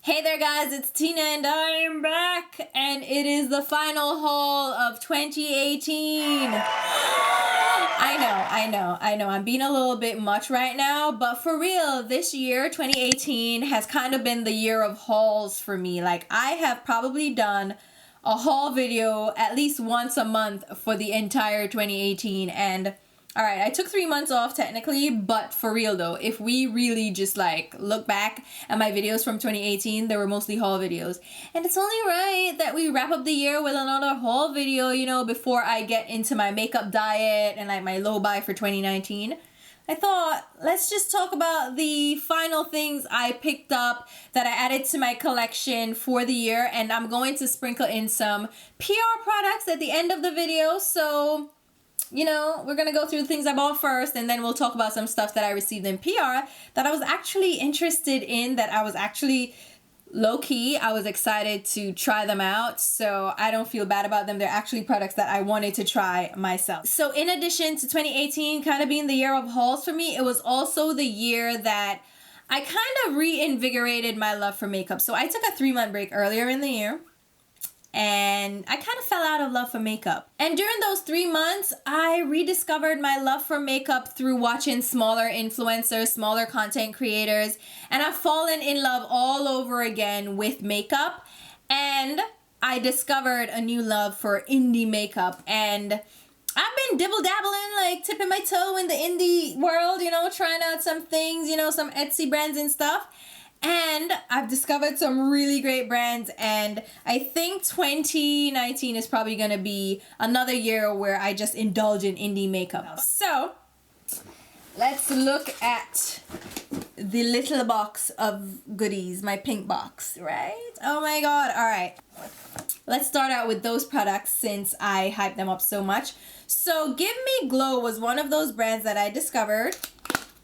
Hey there guys, it's Tina and I'm back and it is the final haul of 2018. I know, I'm being a little bit much right now, but for real, this year, 2018, has kind of been the year of hauls for me. Like, I have probably done a haul video at least once a month for the entire 2018, and alright, I took 3 months off technically, but for real though, if we really just like look back at my videos from 2018, they were mostly haul videos. And it's only right that we wrap up the year with another haul video, you know, before I get into my makeup diet and like my low buy for 2019. I thought, let's just talk about the final things I picked up that I added to my collection for the year, and I'm going to sprinkle in some PR products at the end of the video, so you know, we're gonna go through the things I bought first, and then we'll talk about some stuff that I received in PR that I was actually interested in, that I was actually low-key, I was excited to try them out, so I don't feel bad about them. They're actually products that I wanted to try myself. So in addition to 2018 kind of being the year of hauls for me, it was also the year that I kind of reinvigorated my love for makeup. So I took a 3-month break earlier in the year, and I kind of fell out of love for makeup. And during those 3 months, I rediscovered my love for makeup through watching smaller influencers, smaller content creators, and I've fallen in love all over again with makeup. And I discovered a new love for indie makeup, and I've been dibble-dabbling, like tipping my toe in the indie world, you know, trying out some things, you know, some Etsy brands and stuff. And I've discovered some really great brands, and I think 2019 is probably going to be another year where I just indulge in indie makeup. So, let's look at the little box of goodies, my pink box, right? Oh my god, alright. Let's start out with those products since I hyped them up so much. So, Give Me Glow was one of those brands that I discovered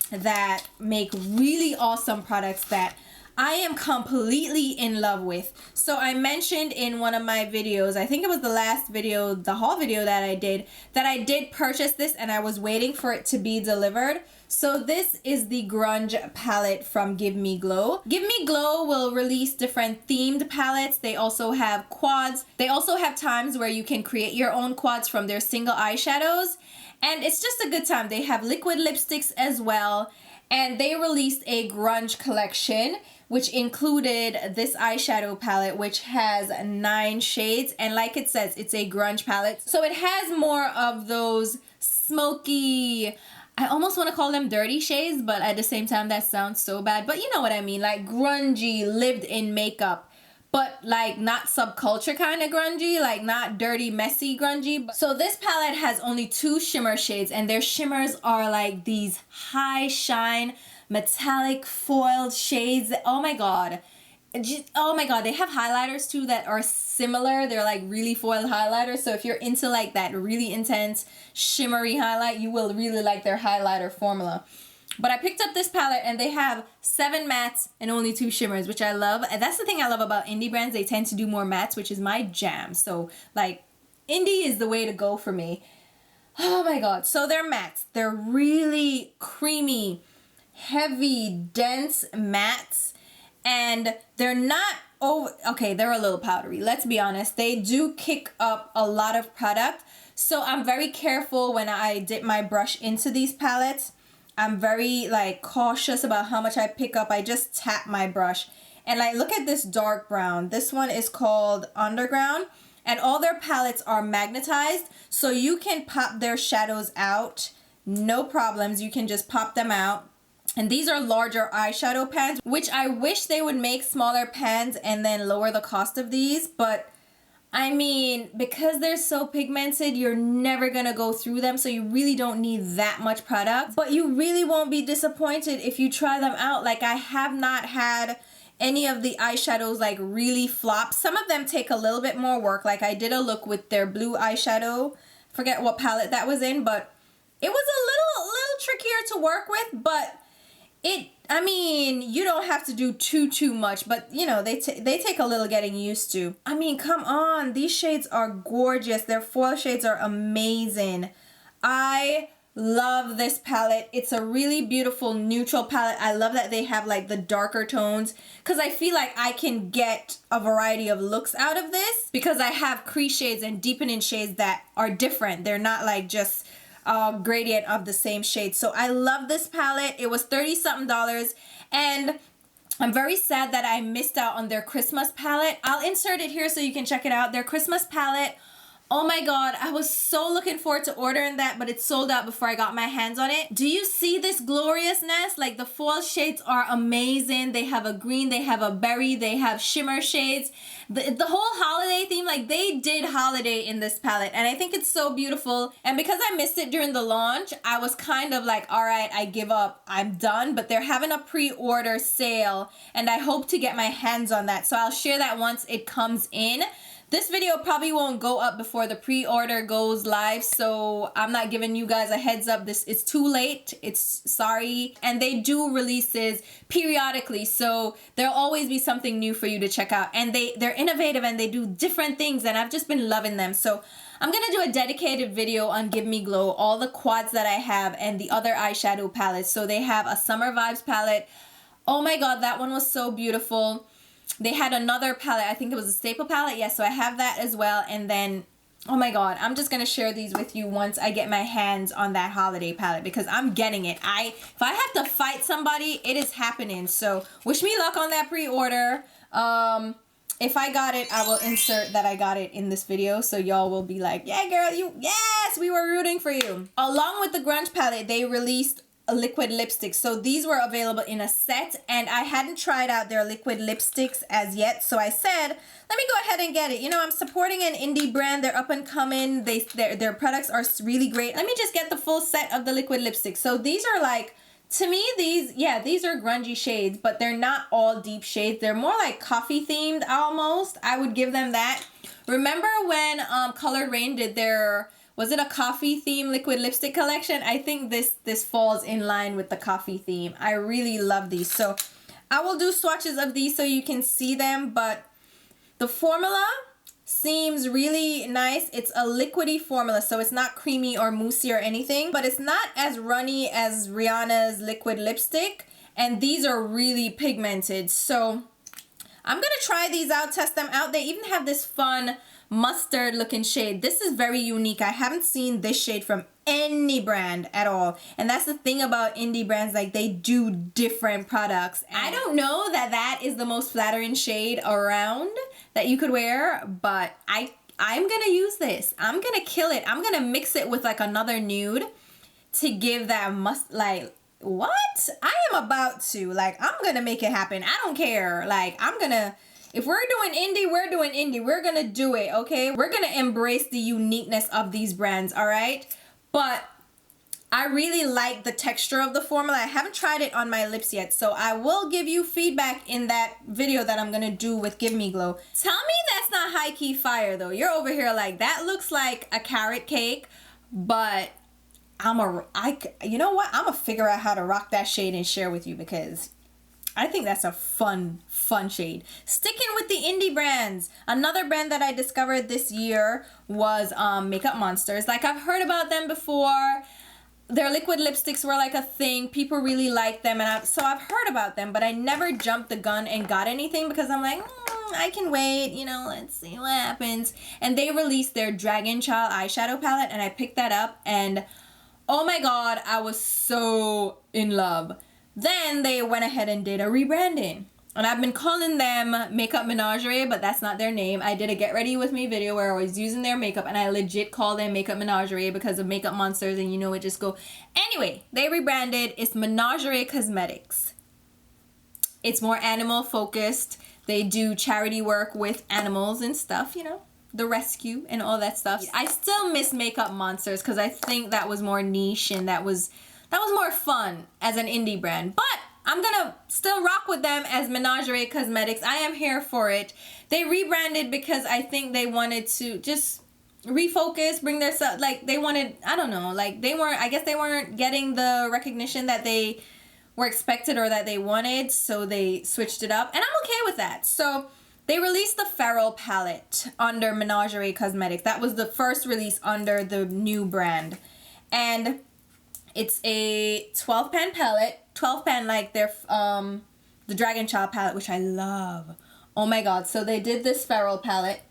that make really awesome products that I am completely in love with. So I mentioned in one of my videos, I think it was the last video, the haul video that I did purchase this and I was waiting for it to be delivered. So this is the Grunge palette from Give Me Glow. Give Me Glow will release different themed palettes. They also have quads. They also have times where you can create your own quads from their single eyeshadows. And it's just a good time. They have liquid lipsticks as well. And they released a grunge collection, which included this eyeshadow palette, which has 9 shades. And like it says, it's a grunge palette. So it has more of those smoky, I almost want to call them dirty shades, but at the same time, that sounds so bad. But you know what I mean, like grungy, lived in makeup. But like not subculture kind of grungy, like not dirty, messy grungy. So this palette has only 2 shimmer shades, and their shimmers are like these high shine, metallic foiled shades. Oh my god. Oh my god, they have highlighters too that are similar. They're like really foiled highlighters. So if you're into like that really intense shimmery highlight, you will really like their highlighter formula. But I picked up this palette and they have 7 mattes and only 2 shimmers, which I love. And that's the thing I love about indie brands. They tend to do more mattes, which is my jam. So like indie is the way to go for me. Oh my god. So they're mattes. They're really creamy, heavy, dense mattes. And they're not okay, they're a little powdery. Let's be honest. They do kick up a lot of product. So I'm very careful when I dip my brush into these palettes. I'm very like cautious about how much I pick up. I just tap my brush. And like, look at this dark brown. This one is called Underground. And all their palettes are magnetized. So you can pop their shadows out. No problems. You can just pop them out. And these are larger eyeshadow pans, which I wish they would make smaller pans and then lower the cost of these. But I mean, because they're so pigmented, you're never going to go through them, so you really don't need that much product. But you really won't be disappointed if you try them out. Like, I have not had any of the eyeshadows like really flop. Some of them take a little bit more work. Like, I did a look with their blue eyeshadow. Forget what palette that was in, but it was a little trickier to work with, but I mean, you don't have to do too much, but you know, they take a little getting used to. I mean, come on, these shades are gorgeous. Their foil shades are amazing. I Love this palette. It's a really beautiful neutral palette. I love that they have like the darker tones because I feel like I can get a variety of looks out of this because I have crease shades and deepening shades that are different. They're not like just a gradient of the same shade. So I love this palette. It was 30 something dollars, and I'm very sad that I missed out on their Christmas palette. I'll insert it here so you can check it out. Their Christmas palette, oh my god, I was so looking forward to ordering that, but it sold out before I got my hands on it. Do you see this gloriousness? Like, the fall shades are amazing. They have a green, they have a berry, they have shimmer shades. The whole holiday theme, like, they did holiday in this palette, and I think it's so beautiful. And because I missed it during the launch, I was kind of like, all right, I give up, I'm done. But they're having a pre-order sale, and I hope to get my hands on that. So I'll share that once it comes in. This video probably won't go up before the pre-order goes live, so I'm not giving you guys a heads up. This is too late. It's sorry. And they do releases periodically, so there'll always be something new for you to check out. And they're innovative and they do different things, and I've just been loving them. So I'm gonna do a dedicated video on Give Me Glow, all the quads that I have and the other eyeshadow palettes. So they have a Summer Vibes palette. Oh my god, that one was so beautiful. They had another palette, I think it was a staple palette. Yes, so I have that as well. And then, oh my god, I'm just gonna share these with you once I get my hands on that holiday palette because I'm getting it. If I have to fight somebody, it is happening. So wish me luck on that pre-order. If I got it, I will insert that I got it in this video, so y'all will be like, yeah girl, yes, we were rooting for you. Along with the Grunge palette, they released a liquid lipstick. So these were available in a set, and I hadn't tried out their liquid lipsticks as yet, so I said, let me go ahead and get it. You know, I'm supporting an indie brand. They're up and coming. Their products are really great. Let me just get the full set of the liquid lipsticks. So these are like, to me, these are grungy shades, but they're not all deep shades. They're more like coffee themed almost. I would give them that. Remember when Colored Rain did their, was it a coffee theme liquid lipstick collection? I think this falls in line with the coffee theme. I really love these. So I will do swatches of these so you can see them, but the formula seems really nice. It's a liquidy formula, so it's not creamy or moussey or anything, but it's not as runny as Rihanna's liquid lipstick, and these are really pigmented. So I'm gonna try these out, test them out. They even have this fun mustard looking shade. This is very unique. I haven't seen this shade from any brand at all, and that's the thing about indie brands, like they do different products. I don't know that that is the most flattering shade around that you could wear, but I'm gonna use this. I'm gonna kill it. I'm gonna mix it with like another nude to give that what? I am about to, like, I'm gonna make it happen. I don't care. Like, if we're doing indie, we're doing indie. We're gonna do it, okay? We're gonna embrace the uniqueness of these brands, all right? But I really like the texture of the formula. I haven't tried it on my lips yet, so I will give you feedback in that video that I'm gonna do with Give Me Glow. Tell me that's not high-key fire, though. You're over here like, that looks like a carrot cake, but you know what? I'm gonna figure out how to rock that shade and share with you because I think that's a fun shade. Sticking with the indie brands, another brand that I discovered this year was Makeup Monsters. Like, I've heard about them before. Their liquid lipsticks were like a thing. People really liked them, and so I've heard about them, but I never jumped the gun and got anything because I'm like, I can wait, you know, let's see what happens. And they released their Dragon Child eyeshadow palette, and I picked that up, and oh my god, I was so in love. Then they went ahead and did a rebranding. And I've been calling them Makeup Menagerie, but that's not their name. I did a Get Ready With Me video where I was using their makeup, and I legit call them Makeup Menagerie because of Makeup Monsters, and you know it just go. Anyway, they rebranded. It's Menagerie Cosmetics. It's more animal focused. They do charity work with animals and stuff, you know, the rescue and all that stuff. I still miss Makeup Monsters because I think that was more niche and that was more fun as an indie brand. But I'm gonna still rock with them as Menagerie Cosmetics. I am here for it. They rebranded because I think they wanted to just refocus, bring their stuff, like they wanted, I don't know, like I guess they weren't getting the recognition that they were expected or that they wanted, so they switched it up, and I'm okay with that. So they released the Feral palette under Menagerie Cosmetics. That was the first release under the new brand, and It's a 12 pan palette. 12 pan like their the Dragon Child palette, which I love. Oh my god. So they did this Feral palette.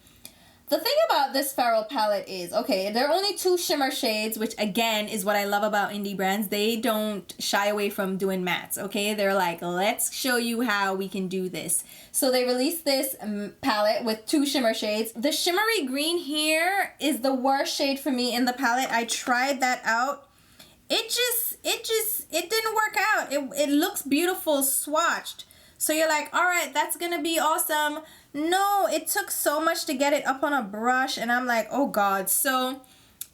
The thing about this Feral palette is, okay, there are only 2 shimmer shades, which again is what I love about indie brands. They don't shy away from doing mattes, okay? They're like, let's show you how we can do this. So they released this palette with 2 shimmer shades. The shimmery green here is the worst shade for me in the palette. I tried that out. It didn't work out. It looks beautiful swatched. So you're like, all right, that's gonna be awesome. No, it took so much to get it up on a brush, and I'm like, oh god. So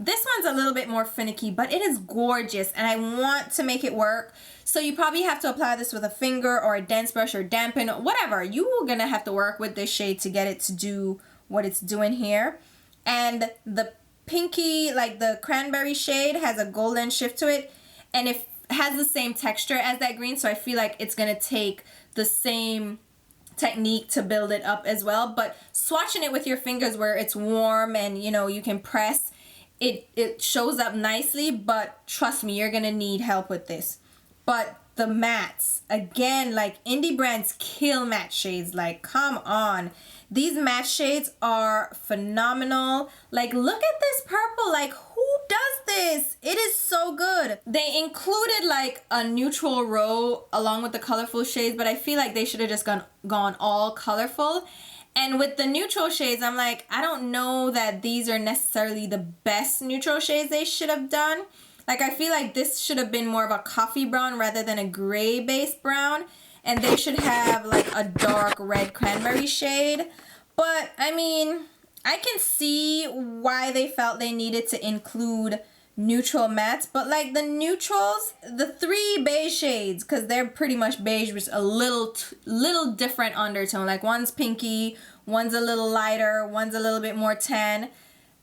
this one's a little bit more finicky, but it is gorgeous, and I want to make it work. So you probably have to apply this with a finger or a dense brush or dampen, whatever. You're gonna have to work with this shade to get it to do what it's doing here. And the pinky, like the cranberry shade, has a golden shift to it, and it has the same texture as that green, so I feel like it's gonna take the same technique to build it up as well. But swatching it with your fingers where it's warm and you know you can press it shows up nicely, but trust me, you're gonna need help with this. But the mattes, again, like indie brands kill matte shades, like come on. These matte shades are phenomenal. Like look at this purple, like who does this? It is so good. They included like a neutral row along with the colorful shades, but I feel like they should have just gone all colorful. And with the neutral shades, I'm like, I don't know that these are necessarily the best neutral shades they should have done. Like I feel like this should have been more of a coffee brown rather than a gray based brown. And they should have like a dark red cranberry shade. But I mean, I can see why they felt they needed to include neutral mattes. But like the neutrals, the 3 beige shades, because they're pretty much beige with a little different undertone. Like one's pinky, one's a little lighter, one's a little bit more tan.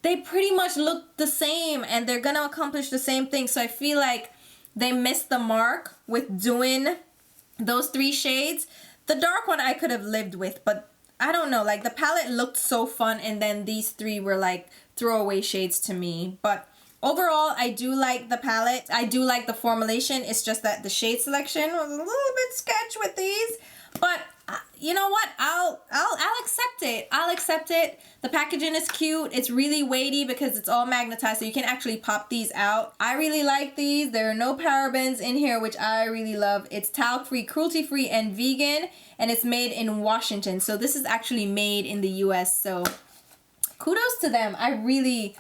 They pretty much look the same and they're gonna accomplish the same thing. So I feel like they missed the mark with doing those 3 shades. The dark one I could have lived with, but I don't know, like the palette looked so fun, and then these 3 were like throwaway shades to me. But overall, I do like the palette. I do like the formulation. It's just that the shade selection was a little bit sketch with these. But you know what? I'll accept it. I'll accept it. The packaging is cute. It's really weighty because it's all magnetized, so you can actually pop these out. I really like these. There are no parabens in here, which I really love. It's talc-free, cruelty-free, and vegan, and it's made in Washington. So this is actually made in the US. So kudos to them. I really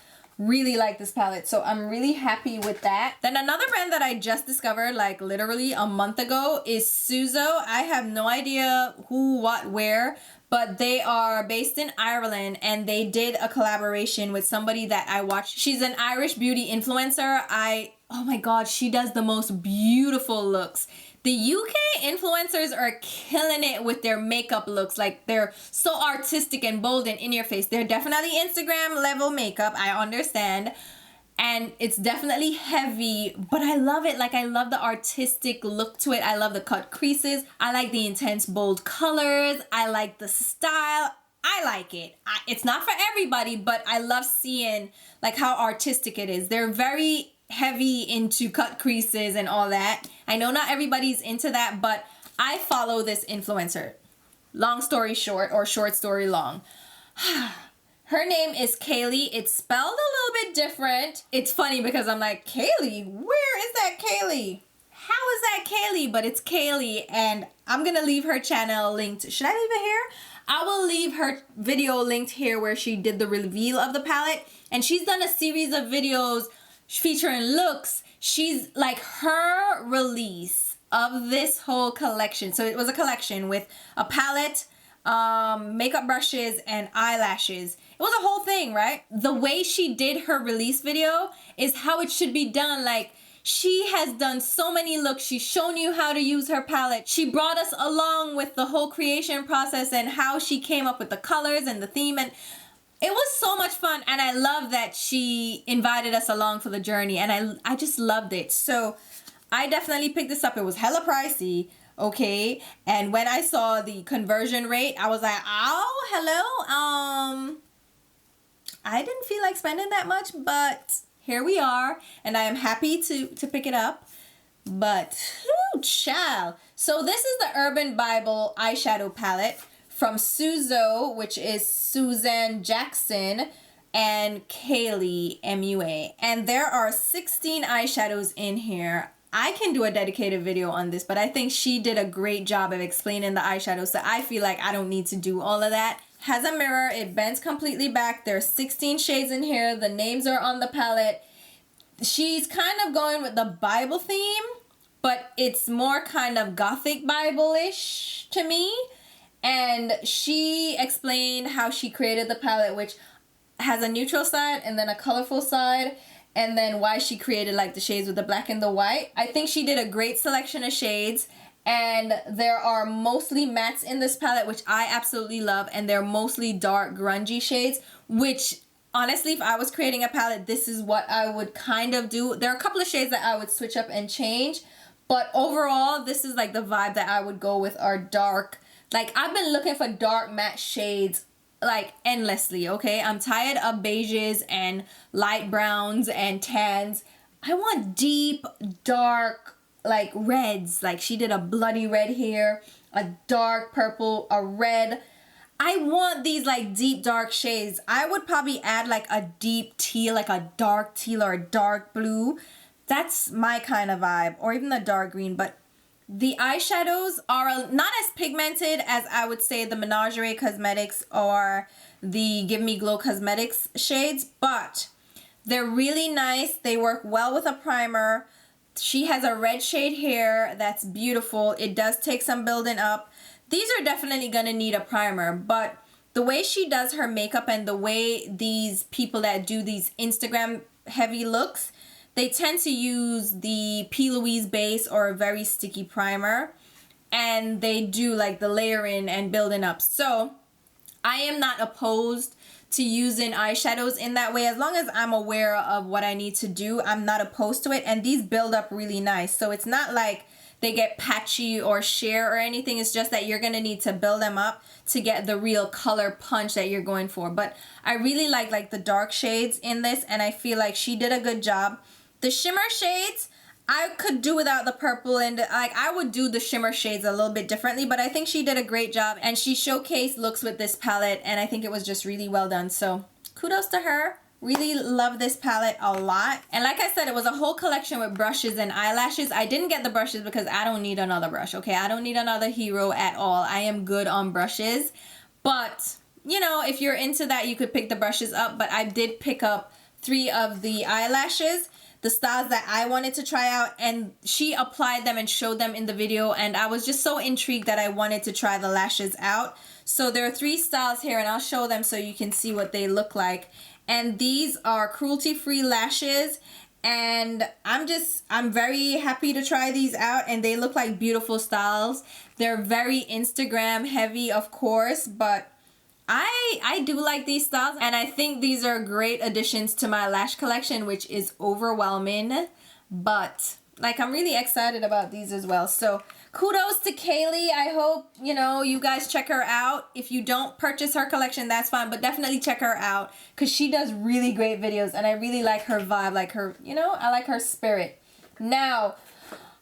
like this palette, so I'm really happy with that. Then another brand that I just discovered like literally a month ago is SOSU. I have no idea who, what, where, but they are based in Ireland, and they did a collaboration with somebody that I watch. She's an Irish beauty influencer. Oh my god, she does the most beautiful looks. The UK influencers are killing it with their makeup looks. Like they're so artistic and bold and in your face. They're definitely Instagram level makeup, I understand. And it's definitely heavy, but I love it. Like I love the artistic look to it. I love the cut creases. I like the intense bold colors. I like the style. I like it. It's not for everybody, but I love seeing like how artistic it is. They're very heavy into cut creases and all that. I know not everybody's into that, but I follow this influencer. Long story short, or short story long. Her name is Kaylee. It's spelled a little bit different. It's funny because I'm like, Kaylee? Where is that Kaylee? How is that Kaylee? But it's Kaylee, and I'm gonna leave her channel linked. Should I leave it here? I will leave her video linked here where she did the reveal of the palette, and she's done a series of videos featuring looks. She's like, her release of this whole collection, so it was a collection with a palette, makeup brushes, and eyelashes. It was a whole thing, right? The way she did her release video is how it should be done. Like, she has done so many looks. She's shown you how to use her palette. She brought us along with the whole creation process and how she came up with the colors and the theme, and it was so much fun. And I love that she invited us along for the journey, and I just loved it. So I definitely picked this up. It was hella pricey, okay? And when I saw the conversion rate, I was like, oh, hello. I didn't feel like spending that much, but here we are, and I am happy to pick it up. But, ooh, child. So this is the Urban Bible eyeshadow palette from SOSU, which is Suzanne Jackson, and KEILIDH MUA. And there are 16 eyeshadows in here. I can do a dedicated video on this, but I think she did a great job of explaining the eyeshadows, so I feel like I don't need to do all of that. Has a mirror, it bends completely back. There's 16 shades in here. The names are on the palette. She's kind of going with the Bible theme, but it's more kind of gothic Bible-ish to me. And she explained how she created the palette, which has a neutral side and then a colorful side, and then why she created like the shades with the black and the white. I think she did a great selection of shades, and there are mostly mattes in this palette, which I absolutely love, and they're mostly dark grungy shades, which honestly, if I was creating a palette, this is what I would kind of do. There are a couple of shades that I would switch up and change, but overall, this is like the vibe that I would go with, are dark. Like, I've been looking for dark matte shades like endlessly, okay? I'm tired of beiges and light browns and tans. I want deep, dark, like reds. Like, she did a bloody red here, a dark purple, a red. I want these like deep dark shades. I would probably add like a deep teal, like a dark teal or a dark blue. That's my kind of vibe, or even the dark green. But the eyeshadows are not as pigmented as I would say the Menagerie Cosmetics or the Give Me Glow Cosmetics shades, but they're really nice. They work well with a primer. She has a red shade here that's beautiful. It does take some building up. These are definitely going to need a primer, but the way she does her makeup and the way these people that do these Instagram heavy looks, they tend to use the P.LOUISE base or a very sticky primer, and they do like the layering and building up. So I am not opposed to using eyeshadows in that way. As long as I'm aware of what I need to do, I'm not opposed to it. And these build up really nice. So it's not like they get patchy or sheer or anything. It's just that you're going to need to build them up to get the real color punch that you're going for. But I really like the dark shades in this, and I feel like she did a good job. The shimmer shades, I could do without the purple, and like I would do the shimmer shades a little bit differently, but I think she did a great job, and she showcased looks with this palette, and I think it was just really well done. So kudos to her. Really love this palette a lot. And like I said, it was a whole collection with brushes and eyelashes. I didn't get the brushes because I don't need another brush, okay? I don't need another hero at all. I am good on brushes. But, you know, if you're into that, you could pick the brushes up. But I did pick up 3 of the eyelashes, the styles that I wanted to try out, and she applied them and showed them in the video, and I was just so intrigued that I wanted to try the lashes out. So there are 3 styles here, and I'll show them so you can see what they look like. And these are cruelty-free lashes, and I'm very happy to try these out, and they look like beautiful styles. They're very Instagram heavy, of course, but I do like these styles, and I think these are great additions to my lash collection, which is overwhelming, but like I'm really excited about these as well. So kudos to KEILIDH. I hope, you know, you guys check her out. If you don't purchase her collection, that's fine, but definitely check her out because she does really great videos, and I really like her vibe, like her, you know, I like her spirit. Now,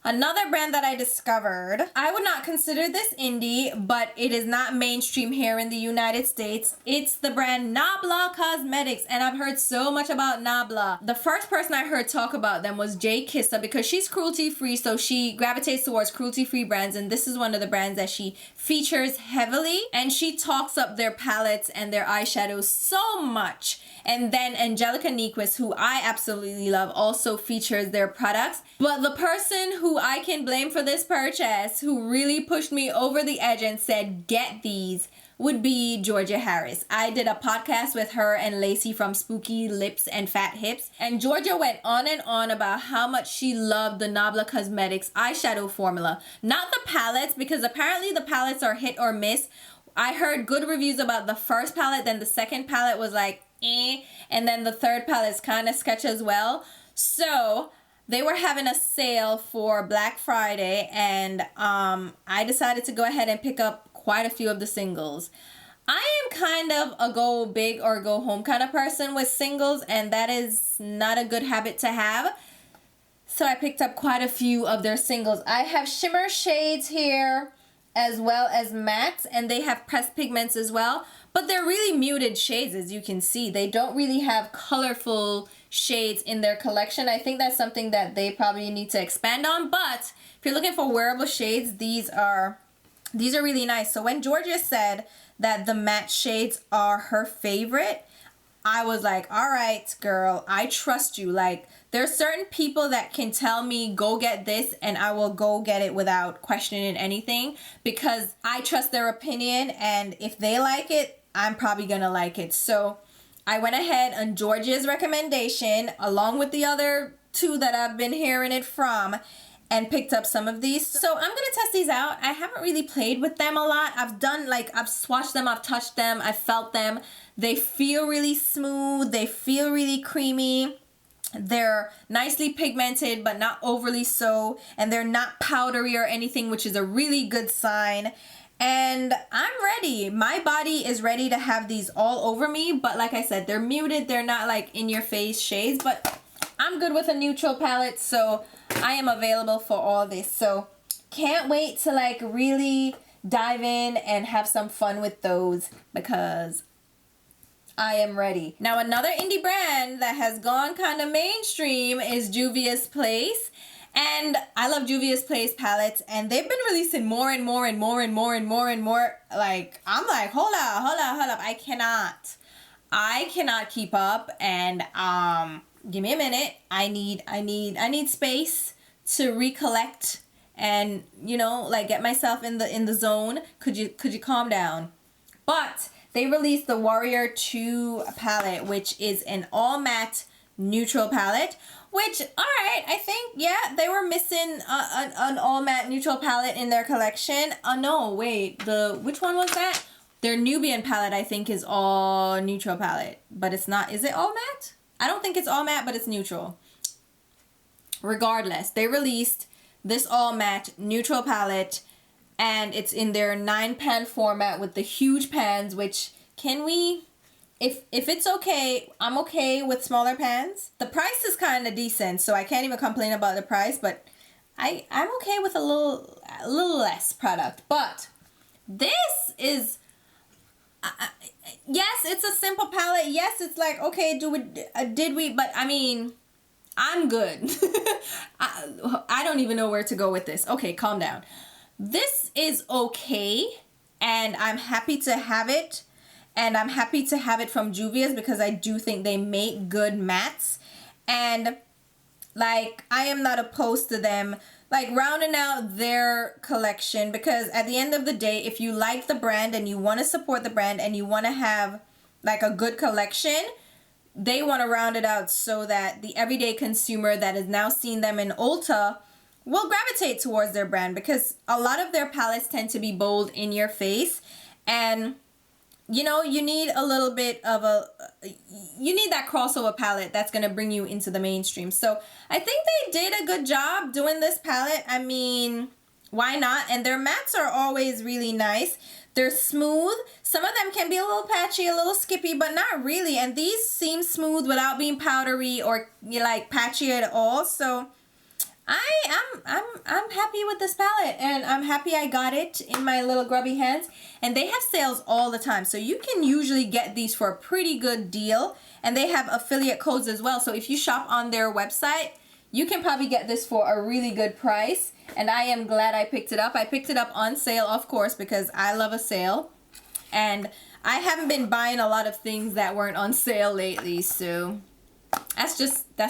another brand that I discovered, I would not consider this indie, but it is not mainstream here in the United States. It's the brand NABLA Cosmetics, and I've heard so much about NABLA. The first person I heard talk about them was Jay Kissa, because she's cruelty-free, so she gravitates towards cruelty-free brands, and this is one of the brands that she features heavily, and she talks up their palettes and their eyeshadows so much. And then Angelica Nyquist, who I absolutely love, also features their products. But the person who I can blame for this purchase, who really pushed me over the edge and said, get these, would be Georgia Harris. I did a podcast with her and Lacey from Spooky Lips and Fat Hips, and Georgia went on and on about how much she loved the NABLA Cosmetics eyeshadow formula. Not the palettes, because apparently the palettes are hit or miss. I heard good reviews about the first palette, then the second palette was like, and then the third palette is kind of sketch as well. So they were having a sale for Black Friday, and I decided to go ahead and pick up quite a few of the singles. I am kind of a go big or go home kind of person with singles, and that is not a good habit to have. So I picked up quite a few of their singles. I have shimmer shades here as well as mattes, and they have pressed pigments as well. But they're really muted shades, as you can see. They don't really have colorful shades in their collection. I think that's something that they probably need to expand on. But if you're looking for wearable shades, these are really nice. So when Georgia said that the matte shades are her favorite, I was like, all right, girl, I trust you. Like, there's certain people that can tell me, go get this, and I will go get it without questioning anything, because I trust their opinion, and if they like it, I'm probably gonna like it. So I went ahead on Georgia's recommendation, along with the other two that I've been hearing it from, and picked up some of these. So I'm gonna test these out. I haven't really played with them a lot. I've swatched them, I've touched them, I've felt them. They feel really smooth, they feel really creamy. They're nicely pigmented, but not overly so, and they're not powdery or anything, which is a really good sign. And I'm ready. My body is ready to have these all over me, but like I said, they're muted. They're not like in your face shades, but I'm good with a neutral palette, so I am available for all this. So can't wait to like really dive in and have some fun with those, because I am ready. Now, another indie brand that has gone kind of mainstream is Juvia's Place. And I love Juvia's Place palettes, and they've been releasing more and more and more and more and more and more. Like, I'm like, hold up. I cannot keep up, and give me a minute. I need space to recollect and, you know, like get myself in the zone. Could you calm down? But they released the Warrior 2 palette, which is an all matte neutral palette. Which, alright, I think, yeah, they were missing an all matte neutral palette in their collection. No, wait, which one was that? Their Nubian palette, I think, is all neutral palette. But it's not, is it all matte? I don't think it's all matte, but it's neutral. Regardless, they released this all matte neutral palette, and it's in their 9-pan format with the huge pans, which, can we... If it's okay, I'm okay with smaller pans. The price is kind of decent, so I can't even complain about the price, but I'm okay with a little less product. But this is, yes, it's a simple palette. Yes, it's like, okay, did we, but I mean, I'm good. I don't even know where to go with this. Okay, calm down. This is okay, and I'm happy to have it. And I'm happy to have it from Juvia's, because I do think they make good mattes. And like, I am not opposed to them like rounding out their collection, because at the end of the day, if you like the brand and you want to support the brand and you want to have like a good collection, they want to round it out so that the everyday consumer that has now seen them in Ulta will gravitate towards their brand, because a lot of their palettes tend to be bold, in your face, and you know, you need a little bit of you need that crossover palette that's going to bring you into the mainstream. So I think they did a good job doing this palette. I mean, why not? And their mattes are always really nice. They're smooth. Some of them can be a little patchy, a little skippy, but not really. And these seem smooth without being powdery or like patchy at all. So I'm happy with this palette, and I'm happy I got it in my little grubby hands. And they have sales all the time, so you can usually get these for a pretty good deal, and they have affiliate codes as well. So if you shop on their website, you can probably get this for a really good price, and I am glad I picked it up. I picked it up on sale, of course, because I love a sale, and I haven't been buying a lot of things that weren't on sale lately, so that's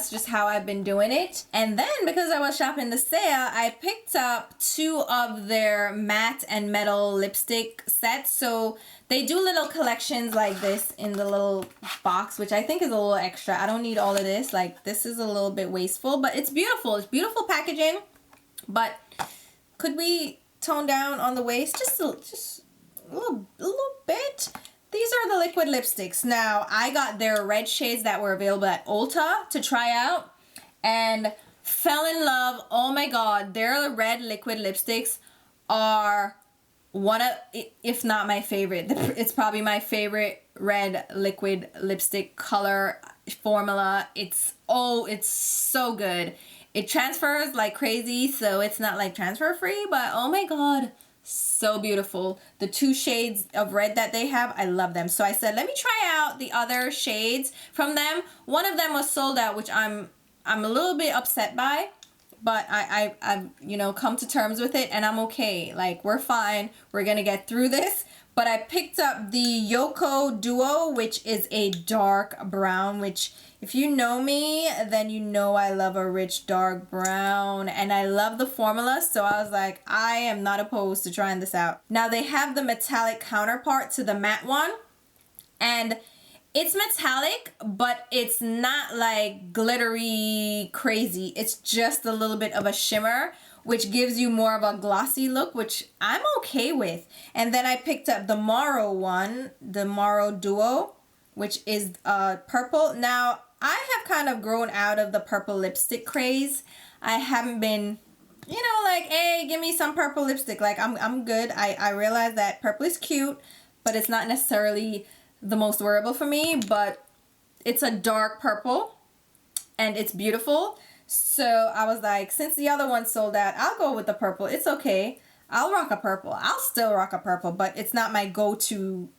just how I've been doing it. And then, because I was shopping the sale, I picked up 2 of their matte and metal lipstick sets. So they do little collections like this in the little box, which I think is a little extra. I don't need all of this. Like, this is a little bit wasteful, but it's beautiful. It's beautiful packaging. But could we tone down on the waist just a little bit? These are the liquid lipsticks. Now, I got their red shades that were available at Ulta to try out and fell in love. Oh my god, their red liquid lipsticks are one of, if not my favorite, it's probably my favorite red liquid lipstick color formula. It's so good. It transfers like crazy, so it's not like transfer free, but oh my god, so beautiful. The 2 shades of red that they have, I love them. So I said, let me try out the other shades from them. One of them was sold out, which I'm a little bit upset by, but I've you know, come to terms with it, and I'm okay. Like, we're fine. We're gonna get through this. But I picked up the Yoko Duo, which is a dark brown, which if you know me, then you know I love a rich dark brown, and I love the formula, so I was like, I am not opposed to trying this out. Now they have the metallic counterpart to the matte one, and it's metallic, but it's not like glittery crazy. It's just a little bit of a shimmer, which gives you more of a glossy look, which I'm okay with. And then I picked up the Morrow one, the Morrow Duo, which is purple. Now, I have kind of grown out of the purple lipstick craze. I haven't been, you know, like, hey, give me some purple lipstick. Like, I'm good. I realize that purple is cute, but it's not necessarily the most wearable for me, but it's a dark purple and it's beautiful. So I was like, since the other one sold out, I'll go with the purple. It's okay. I'll rock a purple. I'll still rock a purple, but it's not my go-to.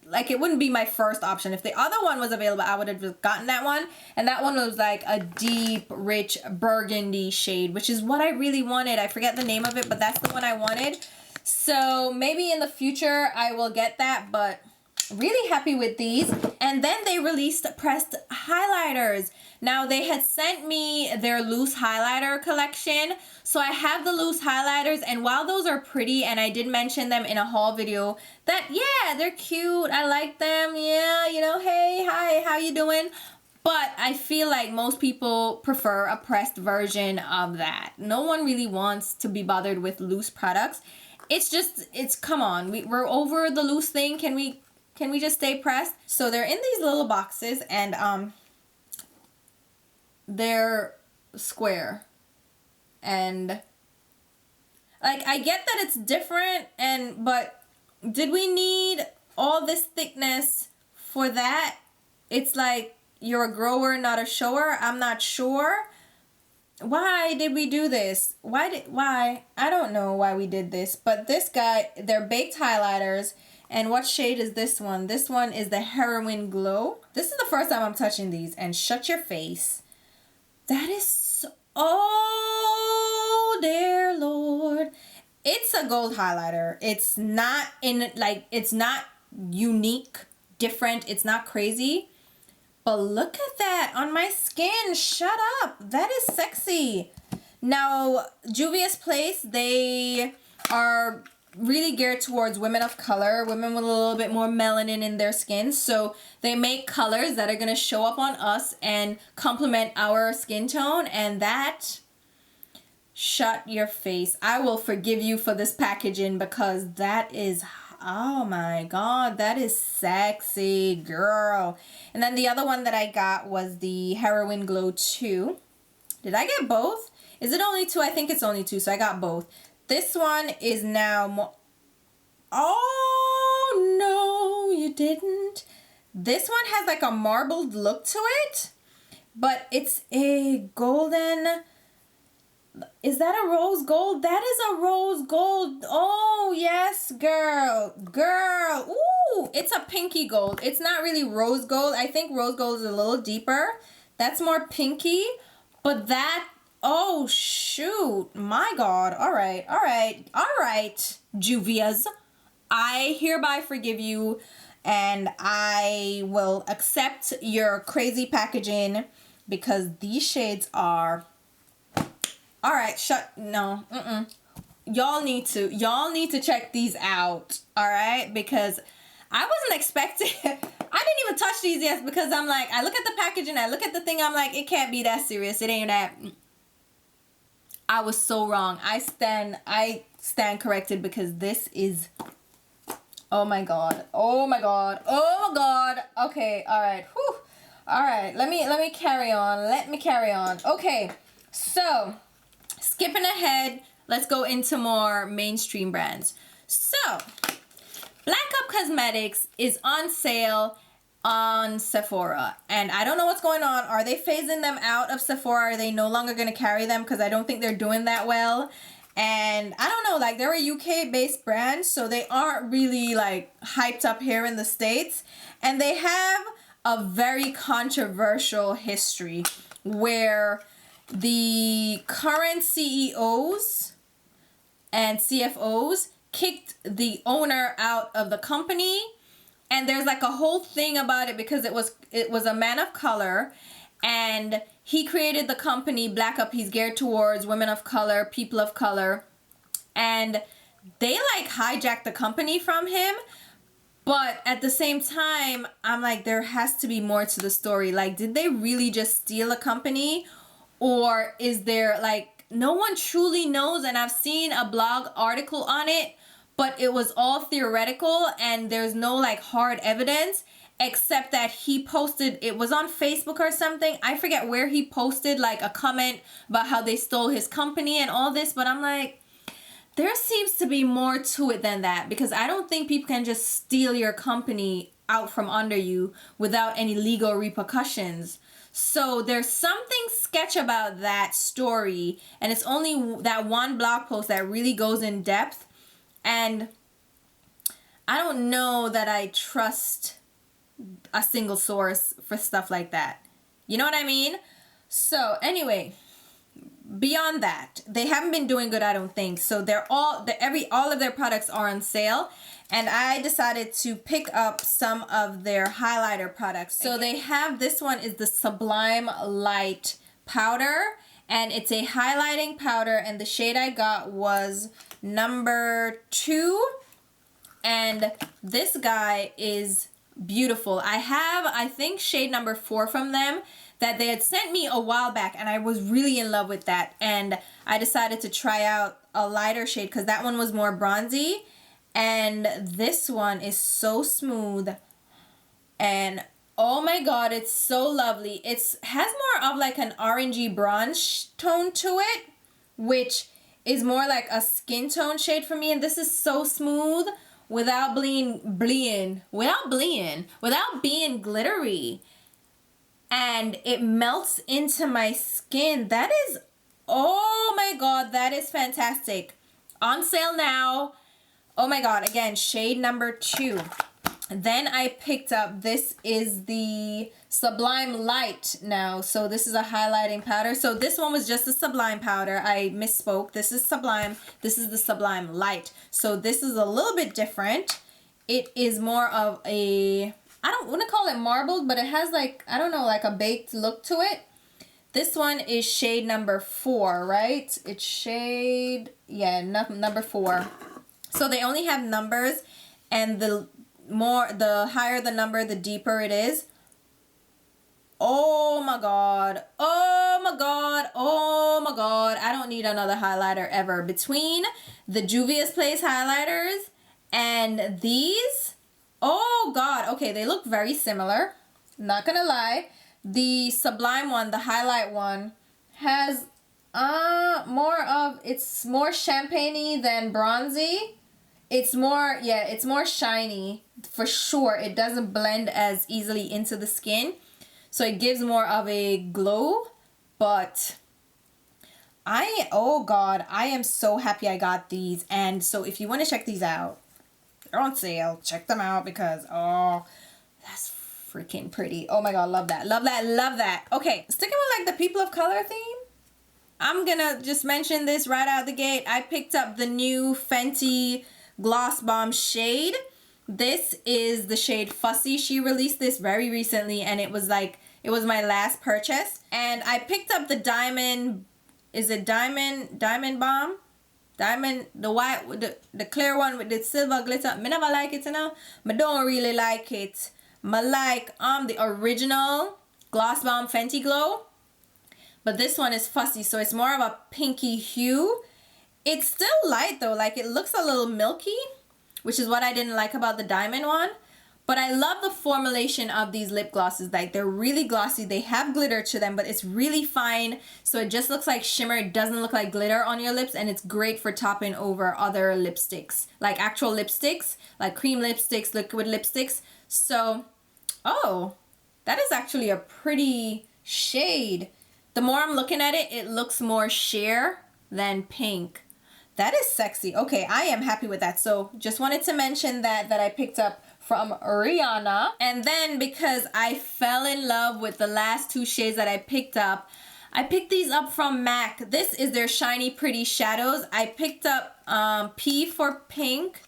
Like, it wouldn't be my first option. If the other one was available, I would have just gotten that one. And that one was like a deep, rich burgundy shade, which is what I really wanted. I forget the name of it, but that's the one I wanted. So maybe in the future I will get that, but really happy with these. And then they released pressed highlighters. Now they had sent me their loose highlighter collection, so I have the loose highlighters, and while those are pretty, and I did mention them in a haul video, that yeah, they're cute, I like them, yeah, you know, hey, hi, how you doing? But I feel like most people prefer a pressed version of that. No one really wants to be bothered with loose products. It's just, come on, we're over the loose thing. Can we just stay pressed? So they're in these little boxes, and they're square. And like, I get that it's different, but did we need all this thickness for that? It's like, you're a grower, not a shower. I'm not sure. Why did we do this? Why? I don't know why we did this, but this guy, they're baked highlighters. And what shade is this one? This one is the Heroine Glow. This is the first time I'm touching these. And shut your face. That is so, oh dear Lord. It's a gold highlighter. It's not it's not unique, different. It's not crazy. But look at that on my skin. Shut up. That is sexy. Now, Juvia's Place, they are really geared towards women of color, women with a little bit more melanin in their skin. So they make colors that are going to show up on us and complement our skin tone. And that, shut your face. I will forgive you for this packaging, because that is, oh my god, that is sexy, girl. And then the other one that I got was the Heroine Glow 2. Did I get both? Is it only 2? I think it's only 2, so I got both. This one is now more... Oh, no, you didn't. This one has like a marbled look to it, but it's a golden... Is that a rose gold? That is a rose gold. Oh, yes, girl. Girl. Ooh, it's a pinky gold. It's not really rose gold. I think rose gold is a little deeper. That's more pinky, but that... Oh, shoot. My God. All right. All right. All right, Juvia's. I hereby forgive you, and I will accept your crazy packaging, because these shades are... All right. No. Y'all need to check these out. All right. Because I wasn't expecting... I didn't even touch these yet, because I'm like, I look at the packaging, I look at the thing, I'm like, it can't be that serious. It ain't that... I was so wrong. I stand corrected, because this is, oh my god. Oh my god. Oh my god. Okay, all right. Whew. All right. Let me carry on. Let me carry on. Okay. So, skipping ahead, let's go into more mainstream brands. So, Black Up Cosmetics is on sale on Sephora, and I don't know what's going on. Are they phasing them out of Sephora? Are they no longer going to carry them? Because I don't think they're doing that well. And I don't know, like, they're a UK based brand, so they aren't really like hyped up here in the States. And they have a very controversial history where the current CEOs and CFOs kicked the owner out of the company. And there's like a whole thing about it because it was a man of color, and he created the company Black Up. He's geared towards women of color, people of color, and they like hijacked the company from him. But at the same time, I'm like, there has to be more to the story. Like, did they really just steal a company, or is there like, no one truly knows? And I've seen a blog article on it, but it was all theoretical and there's no like hard evidence, except that he posted, it was on Facebook or something, I forget where he posted like a comment about how they stole his company and all this. But I'm like, there seems to be more to it than that, because I don't think people can just steal your company out from under you without any legal repercussions. So there's something sketch about that story, and it's only that one blog post that really goes in depth. And I don't know that I trust a single source for stuff like that. You know what I mean? So anyway, beyond that, they haven't been doing good, I don't think. So all of their products are on sale, and I decided to pick up some of their highlighter products. So they have, this one is the Sublime Light Powder, and it's a highlighting powder, and the shade I got was number 2, and this guy is beautiful. I have, I think, shade number 4 from them that they had sent me a while back, and I was really in love with that, and I decided to try out a lighter shade because that one was more bronzy, and this one is so smooth, and oh my god, it's so lovely. It has more of like an orangey bronze tone to it, which is more like a skin tone shade for me, and this is so smooth without without being glittery, and it melts into my skin. That is, oh my god, that is fantastic. On sale now. Oh my god, again, shade number 2. Then I picked up, this is the Sublime Light now. So this is a highlighting powder. So this one was just a Sublime powder. I misspoke. This is Sublime. This is the Sublime Light. So this is a little bit different. It is more of a, I don't want to call it marbled, but it has like, I don't know, like a baked look to it. This one is shade number 4, right? It's shade, yeah, number 4. So they only have numbers, and the higher the number, the deeper it is. Oh my god. Oh my god. Oh my god. I don't need another highlighter ever. Between the Juvia's Place highlighters and these, oh god. Okay, they look very similar. Not gonna lie. The Sublime one, the highlight one, has it's more champagne-y than bronzy. It's more, yeah, it's more shiny for sure. It doesn't blend as easily into the skin, so it gives more of a glow. But oh god, I am so happy I got these. And so if you want to check these out, they're on sale. Check them out because, oh, that's freaking pretty. Oh my god, love that, love that, love that. Okay, sticking with like the people of color theme, I'm gonna just mention this right out the gate. I picked up the new Fenty Gloss Bomb shade. This is the shade Fussy. She released this very recently, and it was like, it was my last purchase. And I picked up the diamond, is it diamond bomb? Diamond, the white, the clear one with the silver glitter. Me never like it, you know. I don't really like it. I like the original Gloss Bomb Fenty Glow. But this one is Fussy, so it's more of a pinky hue. It's still light though, like it looks a little milky, which is what I didn't like about the diamond one. But I love the formulation of these lip glosses. Like, they're really glossy. They have glitter to them, but it's really fine. So it just looks like shimmer. It doesn't look like glitter on your lips, and it's great for topping over other lipsticks, like actual lipsticks, like cream lipsticks, liquid lipsticks. So, oh, that is actually a pretty shade. The more I'm looking at it, it looks more sheer than pink. That is sexy. Okay, I am happy with that. So just wanted to mention that I picked up from Rihanna. And then because I fell in love with the last two shades that I picked up, I picked these up from MAC. This is their Shiny Pretty Shadows. I picked up P for pink,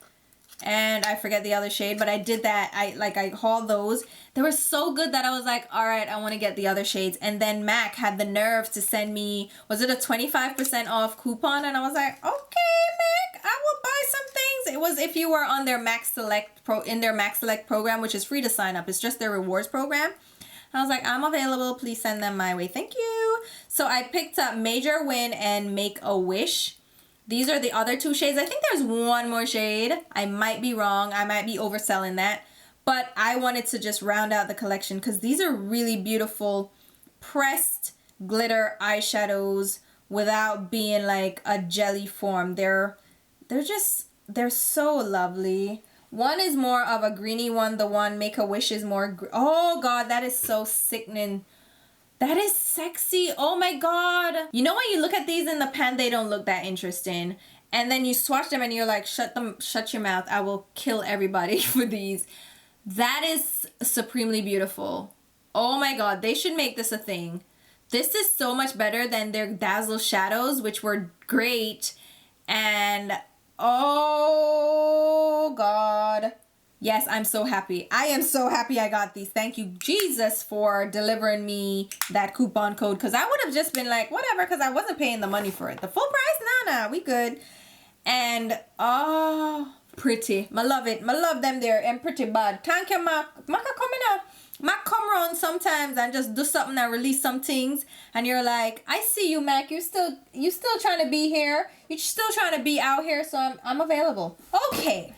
and I forget the other shade, but I did that. I hauled those. They were so good that I was like, all right, I want to get the other shades. And then MAC had the nerve to send me, was it a 25% off coupon? And I was like, okay, MAC, I will buy some things. It was if you were on their Max Select in their Max Select program, which is free to sign up. It's just their rewards program. I was like, I'm available. Please send them my way. Thank you. So I picked up Major Win and Make a Wish. These are the other two shades. I think there's one more shade. I might be wrong. I might be overselling that. But I wanted to just round out the collection because these are really beautiful pressed glitter eyeshadows without being like a jelly form. They're so lovely. One is more of a greeny one. The one Make a Wish is more, oh God, that is so sickening. That is sexy. Oh my God. You know when you look at these in the pan, they don't look that interesting. And then you swatch them and you're like, shut your mouth. I will kill everybody for these. That is supremely beautiful. Oh my God, they should make this a thing. This is so much better than their Dazzle Shadows, which were great. And oh God. Yes, I'm so happy. I am so happy I got these. Thank you, Jesus, for delivering me that coupon code. Because I would have just been like, whatever, because I wasn't paying the money for it. The full price? Nah, we good. And, oh, pretty. I love it. I love them there. And pretty bad. Thank you, Mac. Mac coming out. Mac come around sometimes and just do something and release some things. And you're like, I see you, Mac. You still trying to be here. You're still trying to be out here. So I'm available. Okay.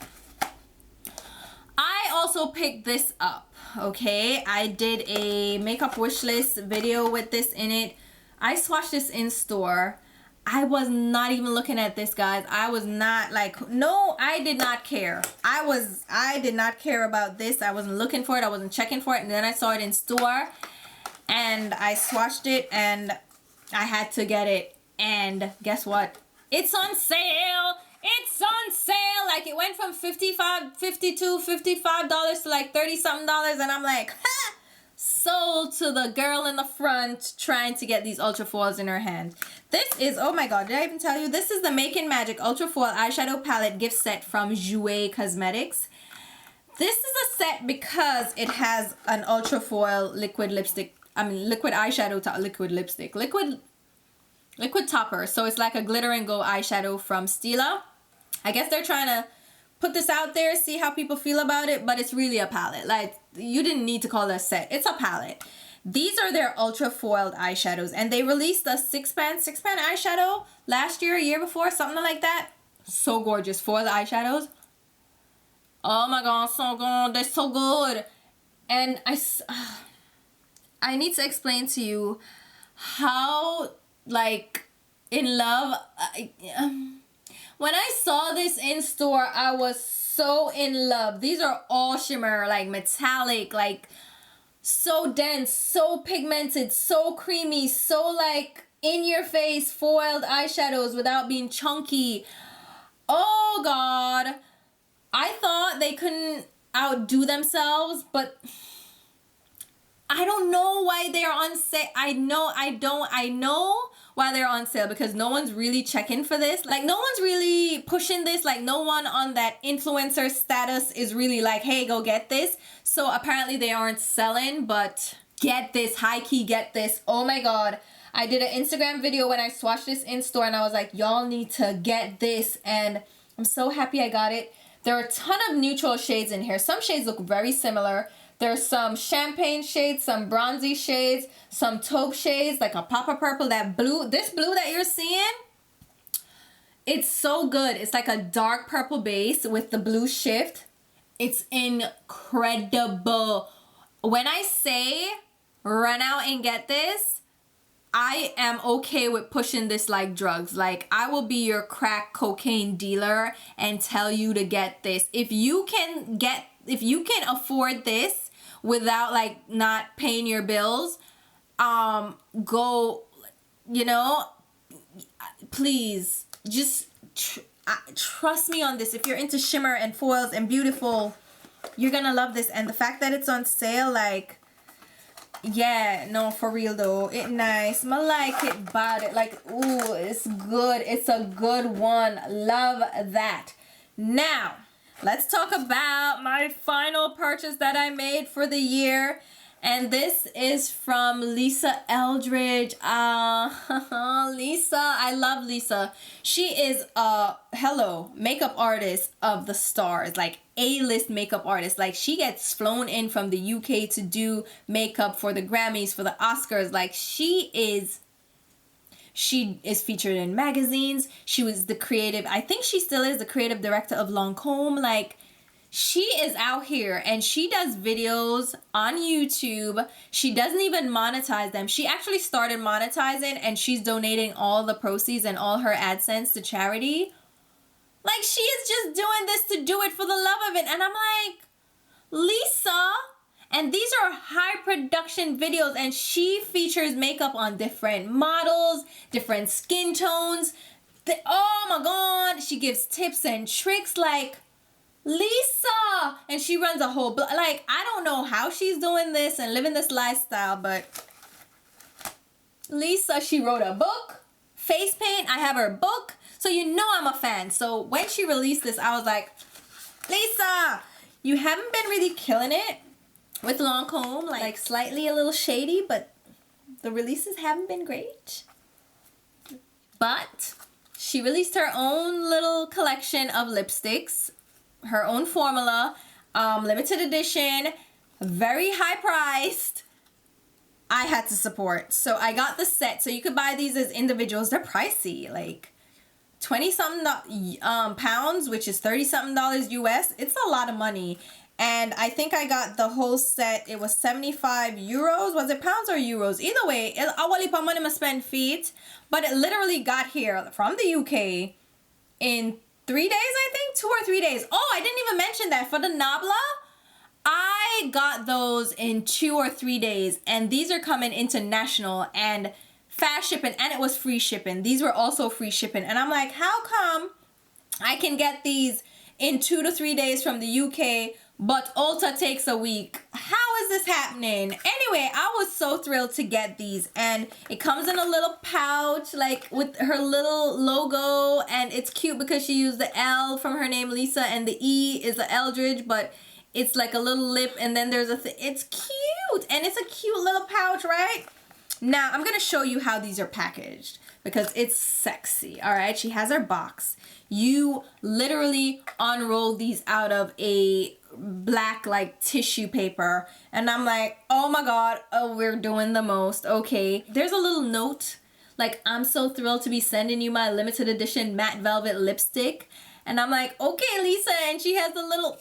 I also picked this up, okay? I did a makeup wish list video with this in it. I swatched this in store. I was not even looking at this, guys. I was not like, no, I did not care. I did not care about this. I wasn't looking for it. I wasn't checking for it. And then I saw it in store and I swatched it and I had to get it. And guess what? It's on sale. It's on sale. Like, it went from $55 to like 30 something dollars, and I'm like, ha! Sold to the girl in the front trying to get these ultra foils in her hand. This is, oh my God, did I even tell you? This is the Making Magic Ultra Foil Eyeshadow Palette gift set from Jouer Cosmetics. This is a set because it has an ultra foil liquid lipstick, liquid eyeshadow to liquid lipstick, liquid topper. So it's like a glitter and go eyeshadow from Stila. I guess they're trying to put this out there, see how people feel about it, but it's really a palette. Like, you didn't need to call it a set. It's a palette. These are their ultra foiled eyeshadows, and they released a six-pan eyeshadow last year, a year before, something like that. So gorgeous. Foiled eyeshadows. Oh my God, so good. They're so good. And I need to explain to you how, like, in love... when I saw this in store, I was so in love. These are all shimmer, like metallic, like so dense, so pigmented, so creamy, so like in your face foiled eyeshadows without being chunky. Oh God. I thought they couldn't outdo themselves, but I don't know why they're on sale. I know why they're on sale, because no one's really checking for this. Like, no one's really pushing this. Like, no one on that influencer status is really like, hey, go get this. So apparently they aren't selling, but get this, high key, get this. Oh my God. I did an Instagram video when I swatched this in store and I was like, y'all need to get this. And I'm so happy I got it. There are a ton of neutral shades in here. Some shades look very similar. There's some champagne shades, some bronzy shades, some taupe shades, like a pop of purple, that blue. This blue that you're seeing, it's so good. It's like a dark purple base with the blue shift. It's incredible. When I say run out and get this, I am okay with pushing this like drugs. Like, I will be your crack cocaine dealer and tell you to get this. If you can afford this without like not paying your bills, go, you know, please just trust me on this. If you're into shimmer and foils and beautiful, you're gonna love this. And the fact that it's on sale, like, yeah, no, for real though, it nice. I like it, bought it. Like, ooh, it's good. It's a good one. Love that. Now, let's talk about my final purchase that I made for the year. And this is from Lisa Eldridge. Lisa, I love Lisa. She is a makeup artist of the stars, like A-list makeup artist. Like, she gets flown in from the UK to do makeup for the Grammys, for the Oscars. Like, she is featured in magazines. She was the creative, I think she still is the creative director of Lancome. Like, she is out here and she does videos on YouTube. She doesn't even monetize them. She actually started monetizing and she's donating all the proceeds and all her AdSense to charity. Like, she is just doing this to do it for the love of it. And I'm like, Lisa, and these are high production videos and she features makeup on different models, different skin tones. Oh my God, she gives tips and tricks. Like, Lisa, and she runs a whole like, I don't know how she's doing this and living this lifestyle, but Lisa, she wrote a book, Face Paint. I have her book, so you know I'm a fan. So when she released this, I was like, Lisa, you haven't been really killing it with Lancome, like slightly a little shady, but the releases haven't been great. But she released her own little collection of lipsticks, her own formula, limited edition, very high priced. I had to support, so I got the set. So you could buy these as individuals. They're pricey, like 20-something pounds, which is $30-something US. It's a lot of money. And I think I got the whole set. It was 75 euros. Was it pounds or euros? Either way, I wali pa money must spend feet. But it literally got here from the UK in 3 days, I think. 2 or 3 days. Oh, I didn't even mention that. For the NABLA, I got those in 2 or 3 days. And these are coming international and fast shipping. And it was free shipping. These were also free shipping. And I'm like, how come I can get these in 2 to 3 days from the UK, but Ulta takes a week? How is this happening? Anyway, I was so thrilled to get these, and it comes in a little pouch, like with her little logo, and it's cute because she used the L from her name Lisa, and the E is the Eldridge, but it's like a little lip, and then there's a it's cute, and it's a cute little pouch, right? Now I'm gonna show you how these are packaged because it's sexy. All right, she has her box. You literally unroll these out of a black like tissue paper, and I'm like, oh my God, oh, we're doing the most. Okay, there's a little note like, I'm so thrilled to be sending you my limited edition matte velvet lipstick. And I'm like, okay, Lisa, and she has the little,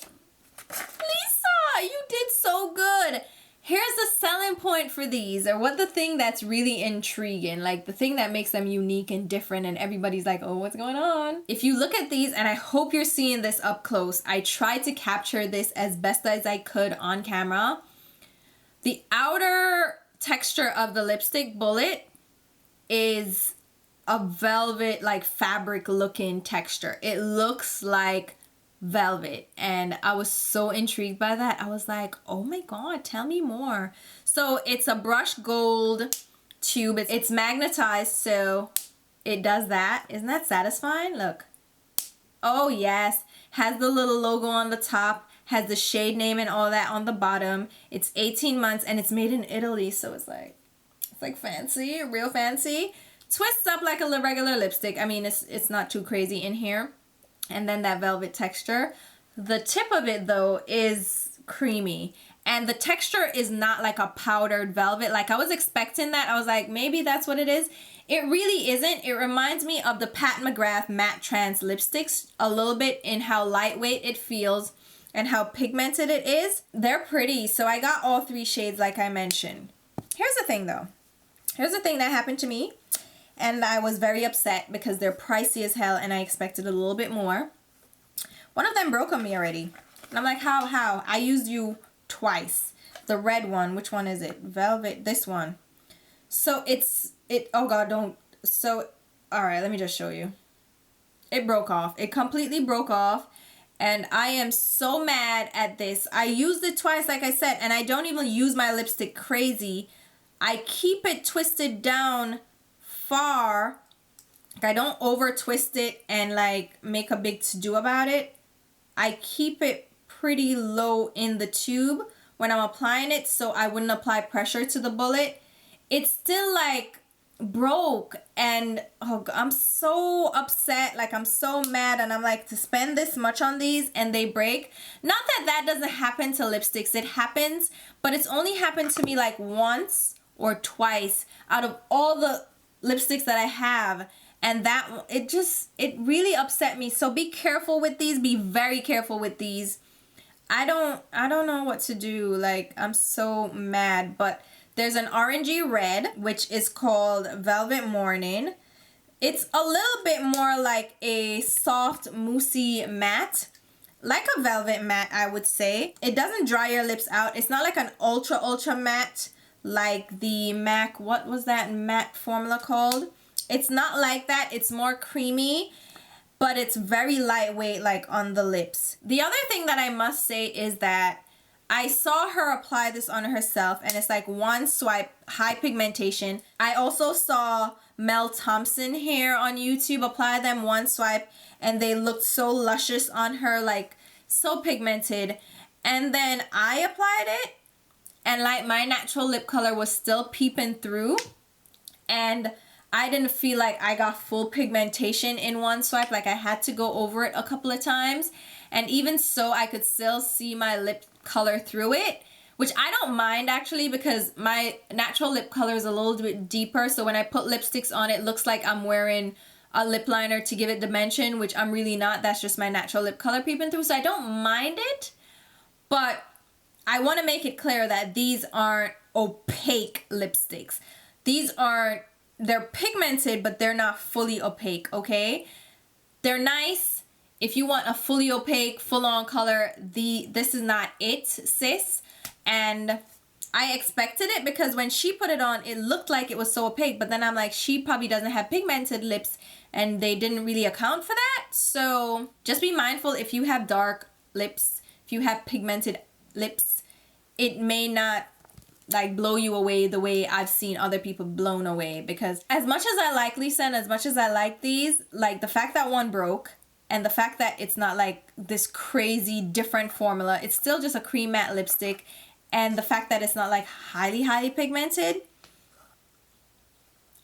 Lisa, you did so good. Here's the selling point for these, or what the thing that's really intriguing, like the thing that makes them unique and different, and everybody's like, oh, what's going on? If you look at these, and I hope you're seeing this up close, I tried to capture this as best as I could on camera. The outer texture of the lipstick bullet is a velvet, like fabric looking texture. It looks like velvet, and I was so intrigued by that. I was like, oh my God, tell me more. So it's a brushed gold tube. It's magnetized, so it does that. Isn't that satisfying? Look. Oh yes, has the little logo on the top, has the shade name and all that on the bottom. It's 18 months and it's made in Italy, so it's like fancy, real fancy. Twists up like a regular lipstick. I mean, it's not too crazy in here. And then that velvet texture. The tip of it though is creamy, and the texture is not like a powdered velvet. Like I was expecting that. I was like, maybe that's what it is. It really isn't. It reminds me of the Pat McGrath Matte Trance lipsticks a little bit in how lightweight it feels. and how pigmented it is, they're pretty. So I got all 3 shades like I mentioned. Here's the thing though. Here's the thing that happened to me. And I was very upset because they're pricey as hell and I expected a little bit more. One of them broke on me already. And I'm like, how? I used you twice. The red one, which one is it? Velvet, this one. So oh God, don't. So, all right, let me just show you. It broke off. It completely broke off. And I am so mad at this. I used it twice, like I said, and I don't even use my lipstick crazy. I keep it twisted down far. I don't over twist it and like make a big to-do about it. I keep it pretty low in the tube when I'm applying it so I wouldn't apply pressure to the bullet. It's still like broke and oh, I'm so upset. Like I'm so mad and I'm like, to spend this much on these and they break. Not that that doesn't happen to lipsticks. It happens, but it's only happened to me like once or twice out of all the lipsticks that I have. And that it really upset me. So be careful with these. Be very careful with these. I don't know what to do. Like I'm so mad. But there's an orangey red, which is called Velvet Morning. It's a little bit more like a soft moussey matte, like a velvet matte, I would say. It doesn't dry your lips out. It's not like an ultra matte like the MAC, what was that matte formula called? It's not like that. It's more creamy, but it's very lightweight like on the lips. The other thing that I must say is that I saw her apply this on herself and it's like one swipe, high pigmentation. I also saw Mel Thompson here on YouTube apply them one swipe and they looked so luscious on her, like so pigmented. And then I applied it and like my natural lip color was still peeping through and I didn't feel like I got full pigmentation in one swipe. Like I had to go over it a couple of times. And even so, I could still see my lip color through it, which I don't mind actually because my natural lip color is a little bit deeper. So when I put lipsticks on, it looks like I'm wearing a lip liner to give it dimension, which I'm really not. That's just my natural lip color peeping through. So I don't mind it, but I want to make it clear that these aren't opaque lipsticks. These aren't, they're pigmented, but they're not fully opaque, okay? They're nice. If you want a fully opaque, full-on color, this is not it, sis. And I expected it because when she put it on, it looked like it was so opaque. But then I'm like, she probably doesn't have pigmented lips and they didn't really account for that. So just be mindful if you have dark lips, if you have pigmented lips, it may not like blow you away the way I've seen other people blown away. Because as much as I like Lisa and as much as I like these, like the fact that one broke and the fact that it's not like this crazy different formula, it's still just a cream matte lipstick, and the fact that it's not like highly pigmented,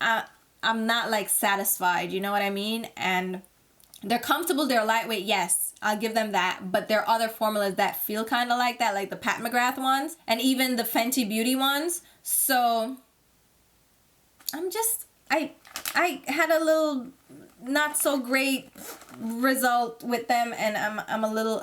I'm not like satisfied, you know what I mean? And they're comfortable, they're lightweight, yes, I'll give them that, but there are other formulas that feel kind of like that, like the Pat McGrath ones and even the Fenty Beauty ones. So I had a little not so great result with them, and I'm a little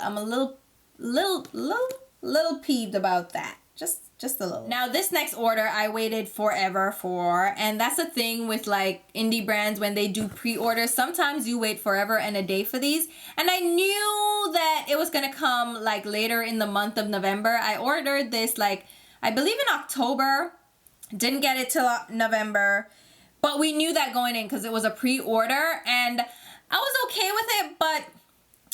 peeved about that. Just a little. Now this next order I waited forever for, and that's the thing with like indie brands when they do pre-orders. Sometimes you wait forever and a day for these, and I knew that it was gonna come like later in the month of November. I ordered this like I believe in October, didn't get it till November, but we knew that going in because it was a pre-order, and I was okay with it. But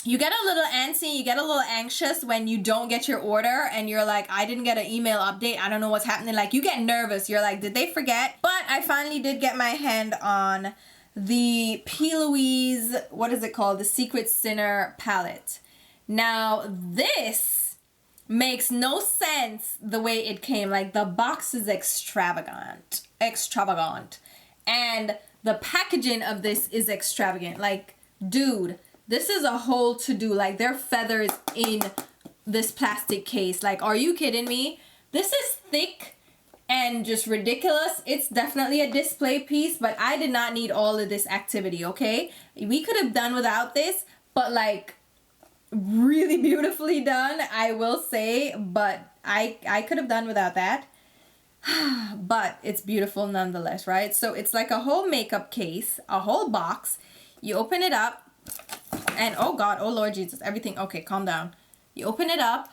you get a little antsy, you get a little anxious when you don't get your order and you're like, I didn't get an email update, I don't know what's happening. Like you get nervous, you're like, did they forget? But I finally did get my hand on the P.LOUISE, what is it called? The Secret Sinner palette. Now this makes no sense the way it came. Like the box is extravagant. And the packaging of this is extravagant. Like, dude, this is a whole to-do. Like, there are feathers in this plastic case. Like, are you kidding me? This is thick and just ridiculous. It's definitely a display piece, but I did not need all of this activity, okay? We could have done without this, but like really beautifully done, I will say, but I could have done without that. But it's beautiful nonetheless, right? So it's like a whole makeup case, a whole box. You open it up, and oh God, oh Lord Jesus, everything. Okay, calm down. You open it up.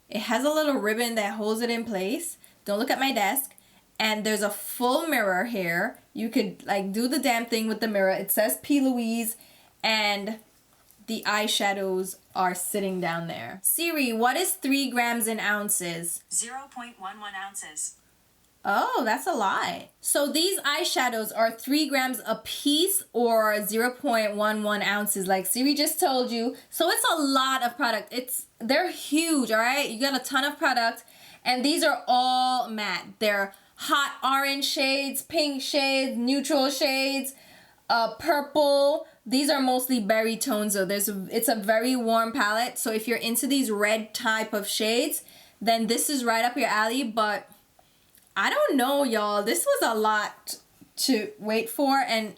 It has a little ribbon that holds it in place. Don't look at my desk. And there's a full mirror here. You could like do the damn thing with the mirror. It says P.LOUISE, and the eyeshadows are sitting down there. Siri, what is 3 grams in ounces? 0.11 ounces. Oh, that's a lie. So these eyeshadows are 3 grams a piece or 0.11 ounces, like Siri just told you. So it's a lot of product. They're huge, all right? You got a ton of product, and these are all matte. They're hot orange shades, pink shades, neutral shades, purple. These are mostly berry tones, so it's a very warm palette. So if you're into these red type of shades, then this is right up your alley. But I don't know, y'all. This was a lot to wait for, and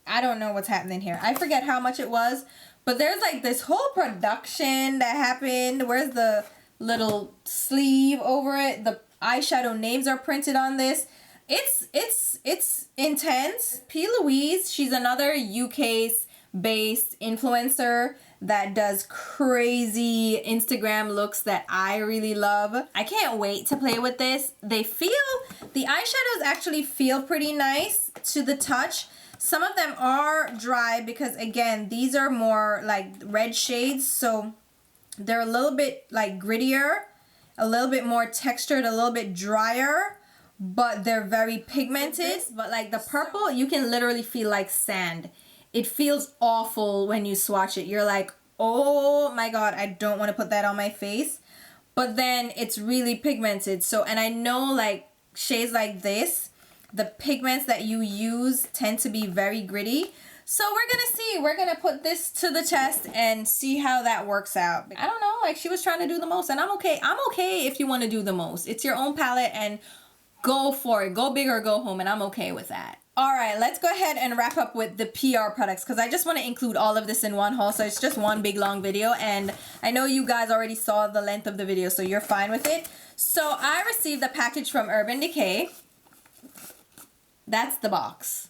I don't know what's happening here. I forget how much it was, but there's like this whole production that happened. Where's the little sleeve over it? The eyeshadow names are printed on this. It's intense. P.LOUISE, she's another UK-based influencer that does crazy Instagram looks that I really love. I can't wait to play with this. The eyeshadows actually feel pretty nice to the touch. Some of them are dry because, again, these are more like red shades, so they're a little bit like grittier, a little bit more textured, a little bit drier, but they're very pigmented. But like the purple, you can literally feel like sand. It feels awful when you swatch it. You're like, oh my God, I don't want to put that on my face. But then it's really pigmented. So, and I know like shades like this, the pigments that you use tend to be very gritty. So we're gonna see. We're gonna put this to the test and see how that works out. I don't know, like she was trying to do the most, and I'm okay. I'm okay if you want to do the most. It's your own palette, and go for it. Go big or go home, and I'm okay with that. All right, let's go ahead and wrap up with the PR products because I just want to include all of this in one haul, so it's just one big long video, and I know you guys already saw the length of the video, so you're fine with it. So I received a package from Urban Decay. That's the box.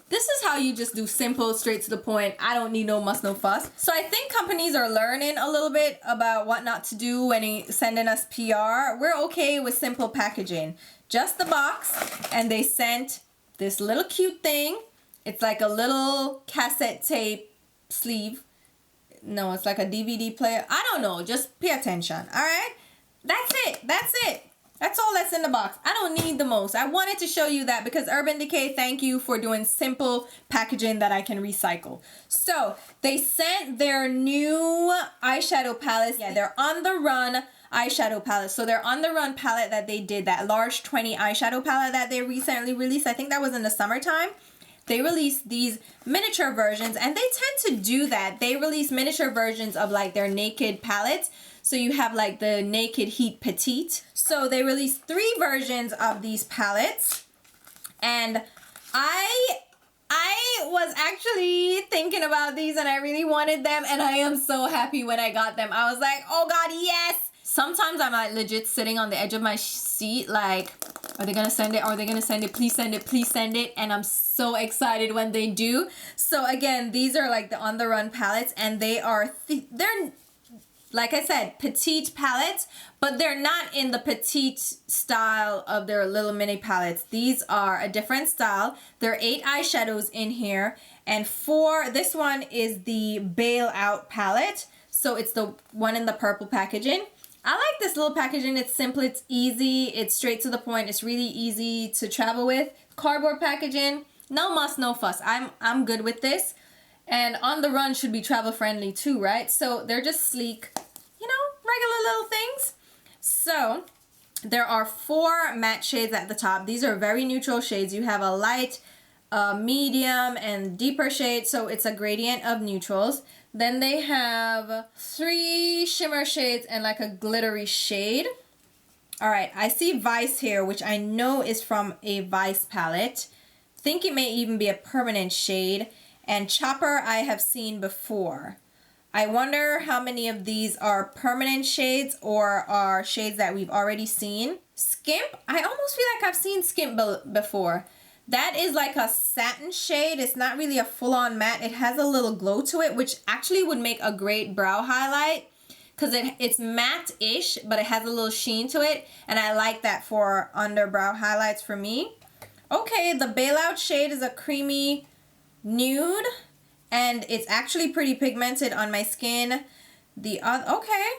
This is how you just do simple, straight to the point. I don't need no muss, no fuss. So I think companies are learning a little bit about what not to do when sending us PR. We're okay with simple packaging. Just the box, and they sent this little cute thing. It's like a little cassette tape sleeve. No, it's like a DVD player. I don't know. Just pay attention. All right? That's it. That's it. That's all that's in the box. I don't need the most. I wanted to show you that because Urban Decay, thank you for doing simple packaging that I can recycle. So they sent their new eyeshadow palettes. Yeah, they're On the Run eyeshadow palette. So their On the Run palette that they did, that large 20 eyeshadow palette that they recently released, I think that was in the summertime. They released these miniature versions, and they tend to do that. They release miniature versions of like their naked palettes. So you have like the Naked Heat Petite. So they released 3 versions of these palettes, and I was actually thinking about these and I really wanted them, and I am so happy when I got them. I was like, oh God, yes! Sometimes I'm like legit sitting on the edge of my seat like, are they gonna send it? Are they gonna send it? Please send it, please send it. And I'm so excited when they do. So again, these are like the On the Run palettes, and they are, they're, like I said, petite palettes, but they're not in the petite style of their little mini palettes. These are a different style. There are 8 eyeshadows in here, and this one is the Bailout palette. So it's the one in the purple packaging. I like this little packaging. It's simple, it's easy, it's straight to the point. It's really easy to travel with. Cardboard packaging, no muss, no fuss. I'm good with this. And On the Run should be travel friendly too, right? So they're just sleek, you know, regular little things. So there are 4 matte shades at the top. These are very neutral shades. You have a light, medium, and deeper shade. So it's a gradient of neutrals. Then they have 3 shimmer shades and like a glittery shade. All right, I see Vice here, which I know is from a Vice palette. Think it may even be a permanent shade. And Chopper I have seen before. I wonder how many of these are permanent shades or are shades that we've already seen. Skimp, I almost feel like I've seen Skimp before. That is like a satin shade. It's not really a full-on matte. It has a little glow to it, which actually would make a great brow highlight because it's matte-ish, but it has a little sheen to it. And I like that for under brow highlights for me. Okay, the Bailout shade is a creamy nude. And it's actually pretty pigmented on my skin. The other, okay.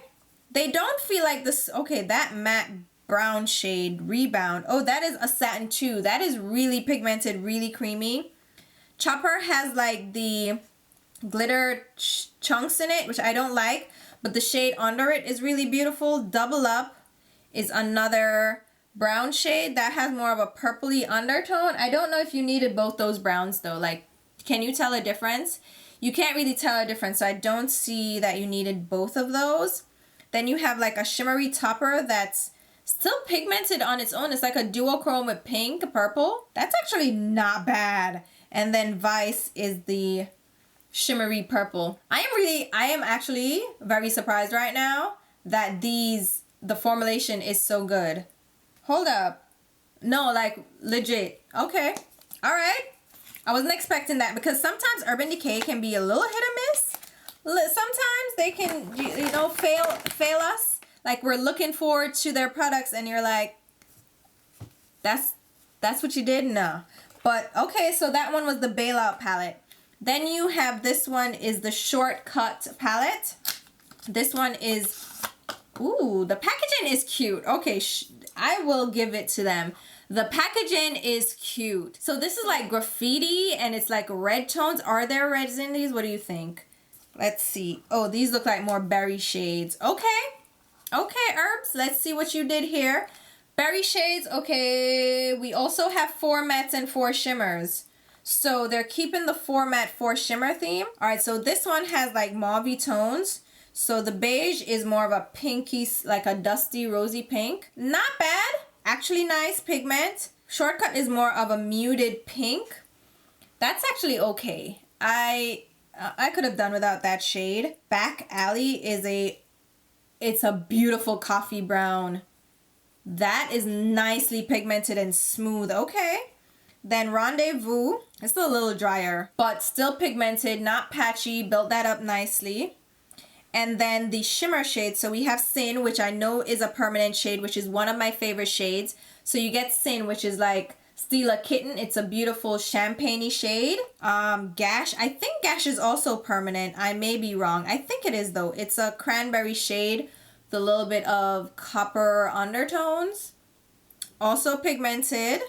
They don't feel like this, okay, that matte brown shade, Rebound. Oh, that is a satin too. That is really pigmented, really creamy. Chopper has like the glitter chunks in it, which I don't like. But the shade under it is really beautiful. Double Up is another brown shade that has more of a purpley undertone. I don't know if you needed both those browns though. Like, can you tell a difference? You can't really tell a difference, so I don't see that you needed both of those. Then you have like a shimmery topper that's still pigmented on its own. It's like a duochrome with pink, purple. That's actually not bad. And then Vice is the shimmery purple. I am actually very surprised right now that the formulation is so good. Hold up. No, like legit. Okay. All right. I wasn't expecting that because sometimes Urban Decay can be a little hit or miss. Sometimes they can, you know, fail us. Like we're looking forward to their products and you're like, that's what you did? No. But okay, so that one was the Bailout palette. Then you have this one is the Shortcut palette. This one is, ooh, the packaging is cute. Okay, I will give it to them. The packaging is cute. So this is like graffiti and it's like red tones. Are there reds in these? What do you think? Let's see. Oh, these look like more berry shades. Okay. Okay, Herbs. Let's see what you did here. Berry shades. Okay. We also have 4 mattes and 4 shimmers. So they're keeping the 4 matte 4 shimmer theme. All right. So this one has like mauvey tones. So the beige is more of a pinky, like a dusty rosy pink. Not bad. Actually nice pigment. Shortcut is more of a muted pink. That's actually okay. I could have done without that shade. Back Alley is it's a beautiful coffee brown. That is nicely pigmented and smooth. Okay. Then Rendezvous. It's a little drier, but still pigmented, not patchy. Built that up nicely. And then the shimmer shade. So we have Sin, which I know is a permanent shade, which is one of my favorite shades. So you get Sin, which is like Steal a Kitten. It's a beautiful champagne-y shade. Gash. I think Gash is also permanent. I may be wrong. I think it is though. It's a cranberry shade with a little bit of copper undertones. Also pigmented.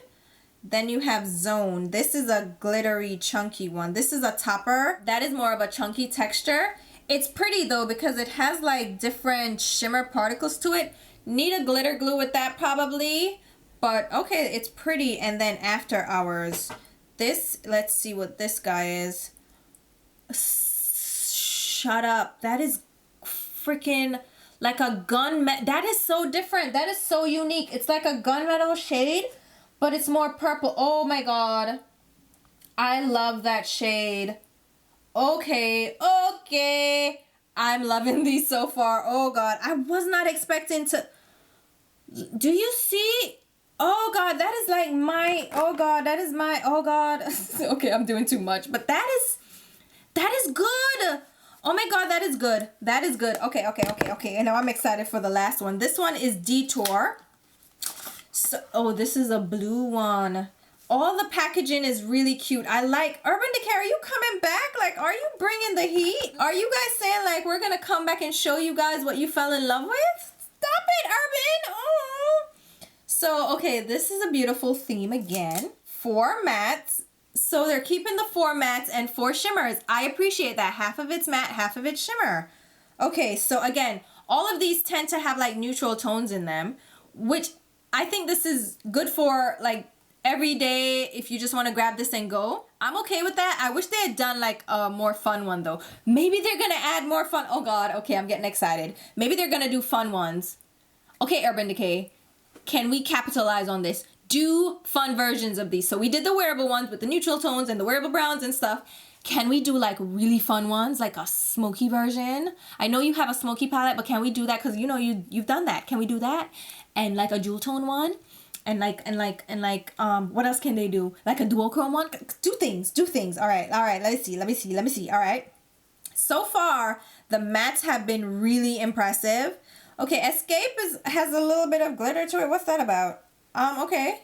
Then you have Zone. This is a glittery, chunky one. This is a topper. That is more of a chunky texture. It's pretty though because it has like different shimmer particles to it. Need a glitter glue with that probably. But okay, it's pretty. And then After Hours. This, let's see what this guy is. Shut up. That is freaking like a gunmetal. That is so different. That is so unique. It's like a gunmetal shade, but it's more purple. Oh my god. I love that shade. Okay, okay. I'm loving these so far. Oh god, I was not expecting to. Do you see? Oh god, that is like my. Oh god, that is my. Oh god. Okay, I'm doing too much, but that is good. Oh my god, that is good. That is good. Okay, okay, okay, okay. And now I'm excited for the last one. This one is Detour. So, oh, this is a blue one. All the packaging is really cute. I like Urban Decay. Are you coming back? Like, are you bringing the heat? Are you guys saying like we're gonna come back and show you guys what you fell in love with? Stop it, Urban. Oh. So okay, this is a beautiful theme again. 4 mattes. So they're keeping the 4 mattes and 4 shimmers. I appreciate that. Half of it's matte, half of it's shimmer. Okay, so again, all of these tend to have like neutral tones in them, which I think this is good for like every day if you just want to grab this and go. I'm okay with that. I wish they had done like a more fun one though. Maybe they're gonna add more fun. Oh god, okay, I'm getting excited. Maybe they're gonna do fun ones. Okay, Urban Decay, can we capitalize on this? Do fun versions of these. So we did the wearable ones with the neutral tones and the wearable browns and stuff. Can we do like really fun ones, like a smoky version? I know you have a smoky palette, but can we do that? Because you know you've done that. Can we do that? And like a jewel tone one? And what else can they do? Like a duochrome one? Do things. All right. Let me see. All right. So far, the mattes have been really impressive. Okay, Escape has a little bit of glitter to it. What's that about? Okay.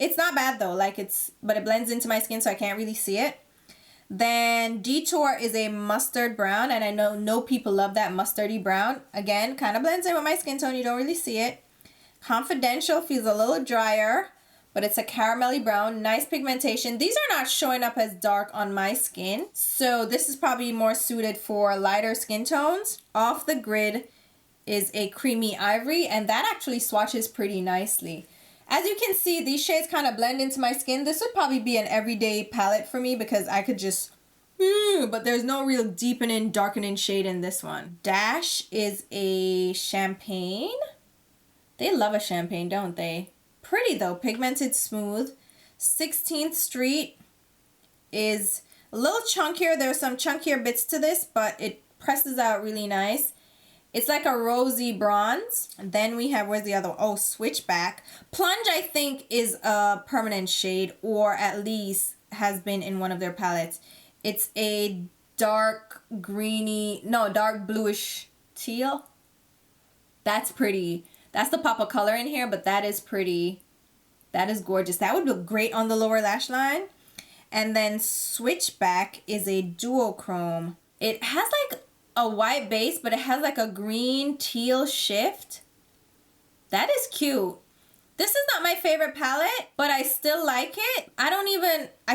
It's not bad though. But it blends into my skin, so I can't really see it. Then Detour is a mustard brown, and I know no people love that mustardy brown. Again, kind of blends in with my skin tone. You don't really see it. Confidential feels a little drier, but it's a caramelly brown. Nice pigmentation. These are not showing up as dark on my skin, so this is probably more suited for lighter skin tones. Off the Grid is a creamy ivory, and that actually swatches pretty nicely. As you can see, these shades kind of blend into my skin. This would probably be an everyday palette for me because I could just, but there's no real deepening, darkening shade in this one. Dash is a champagne. They love a champagne, don't they? Pretty though, pigmented smooth. 16th Street is a little chunkier. There's some chunkier bits to this, but it presses out really nice. It's like a rosy bronze. And then we have, where's the other one? Oh, Switchback. Plunge, I think, is a permanent shade, or at least has been in one of their palettes. It's a dark bluish teal. That's pretty. That's the pop of color in here, but that is pretty. That is gorgeous. That would look great on the lower lash line. And then Switchback is a duochrome. It has like a white base, but it has like a green teal shift. That is cute. This is not my favorite palette, but I still like it. I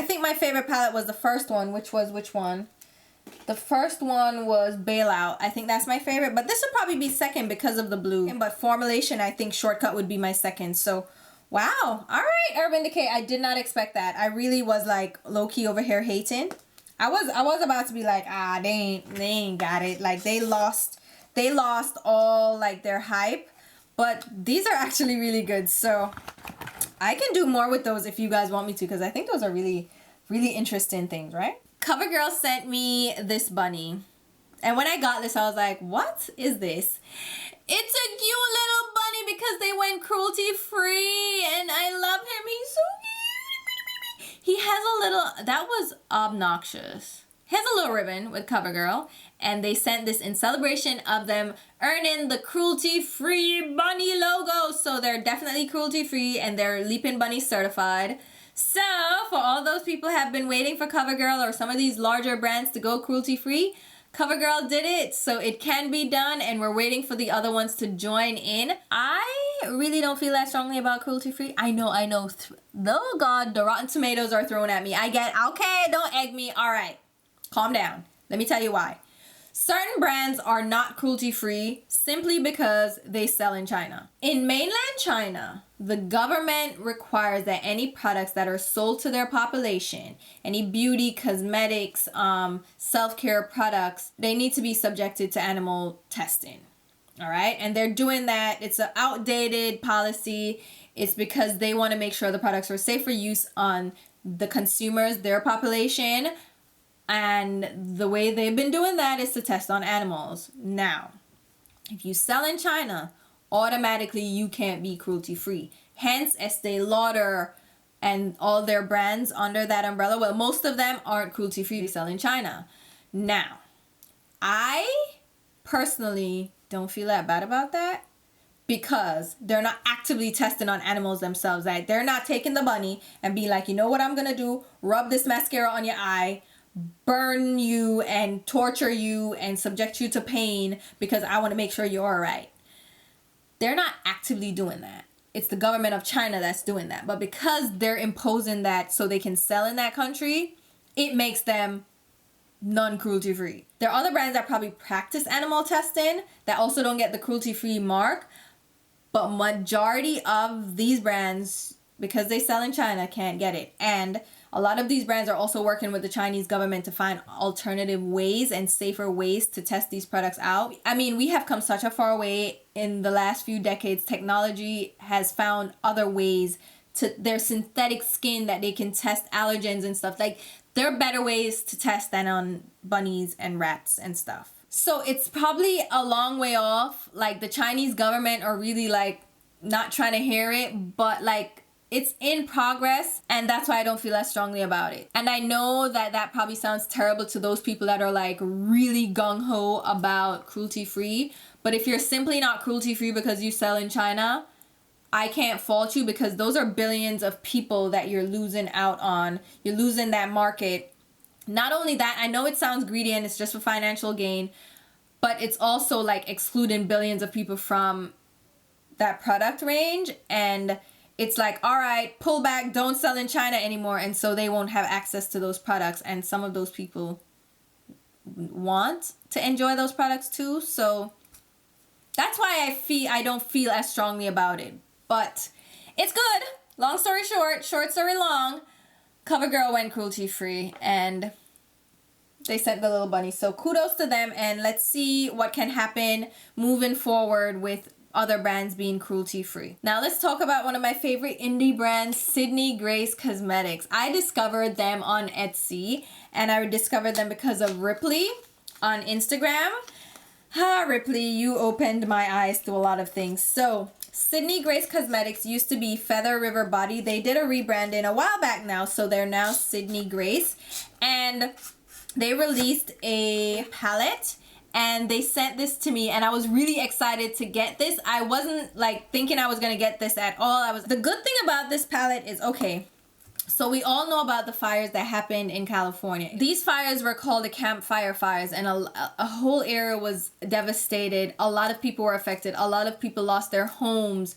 think my favorite palette was the first one, which was which one? The first one was Bailout. I think that's my favorite, but this would probably be second because of the blue. But formulation, I think Shortcut would be my second. So, wow. All right, Urban Decay. I did not expect that. I really was like low-key over here hating. I was about to be like, they ain't got it. Like they lost all like their hype, but these are actually really good. So I can do more with those if you guys want me to, because I think those are really, really interesting things, right? CoverGirl sent me this bunny, and when I got this, I was like, what is this? It's a cute little bunny because they went cruelty free, and I love him. He's so cute. He has a little, that was obnoxious. He has a little ribbon with CoverGirl, and they sent this in celebration of them earning the cruelty-free bunny logo. So they're definitely cruelty-free, and they're Leaping Bunny certified. So for all those people who have been waiting for CoverGirl or some of these larger brands to go cruelty-free, CoverGirl did it, so it can be done, and we're waiting for the other ones to join in. I really don't feel that strongly about cruelty-free. I know. Oh God, the Rotten Tomatoes are thrown at me. I get, okay, don't egg me. All right, calm down. Let me tell you why. Certain brands are not cruelty-free simply because they sell in China. In mainland China, the government requires that any products that are sold to their population, any beauty, cosmetics, self-care products, they need to be subjected to animal testing. All right, and they're doing that. It's an outdated policy. It's because they want to make sure the products are safe for use on the consumers, their population. And the way they've been doing that is to test on animals. Now, if you sell in China, automatically you can't be cruelty-free. Hence, Estee Lauder and all their brands under that umbrella, well, most of them aren't cruelty-free. They sell in China. Now, I personally don't feel that bad about that because they're not actively testing on animals themselves. Like, they're not taking the bunny and being like, you know what I'm going to do? Rub this mascara on your eye, burn you and torture you and subject you to pain because I want to make sure you're all right. They're not actively doing that. It's the government of China that's doing that. But because they're imposing that so they can sell in that country, it makes them non-cruelty free. There are other brands that probably practice animal testing that also don't get the cruelty free mark, but majority of these brands, because they sell in China, can't get it. And a lot of these brands are also working with the Chinese government to find alternative ways and safer ways to test these products out. I mean, we have come such a far way in the last few decades. Technology has found other ways to their synthetic skin that they can test allergens and stuff. Like, there are better ways to test than on bunnies and rats and stuff. So it's probably a long way off. Like, the Chinese government are really like not trying to hear it, but like it's in progress, and that's why I don't feel as strongly about it. And I know that that probably sounds terrible to those people that are like really gung-ho about cruelty-free, but if you're simply not cruelty-free because you sell in China, I can't fault you, because those are billions of people that you're losing out on. You're losing that market. Not only that, I know it sounds greedy and it's just for financial gain, but it's also like excluding billions of people from that product range. And it's like, all right, pull back, don't sell in China anymore, and so they won't have access to those products, and some of those people want to enjoy those products too. So that's why I don't feel as strongly about it. But it's good. Long story short, short story long, CoverGirl went cruelty free and they sent the little bunny. So kudos to them, and let's see what can happen moving forward with other brands being cruelty free. Now let's talk about one of my favorite indie brands, Sydney Grace Cosmetics. I discovered them on Etsy, and I discovered them because of Ripley on Instagram. Ripley, you opened my eyes to a lot of things. So Sydney Grace Cosmetics used to be Feather River Body. They did a rebranding a while back now, so they're now Sydney Grace, and they released a palette. And they sent this to me, and I was really excited to get this. I wasn't like thinking I was gonna get this at all. The good thing about this palette is, okay, so we all know about the fires that happened in California. These fires were called the campfire fires, and a whole area was devastated. A lot of people were affected. A lot of people lost their homes,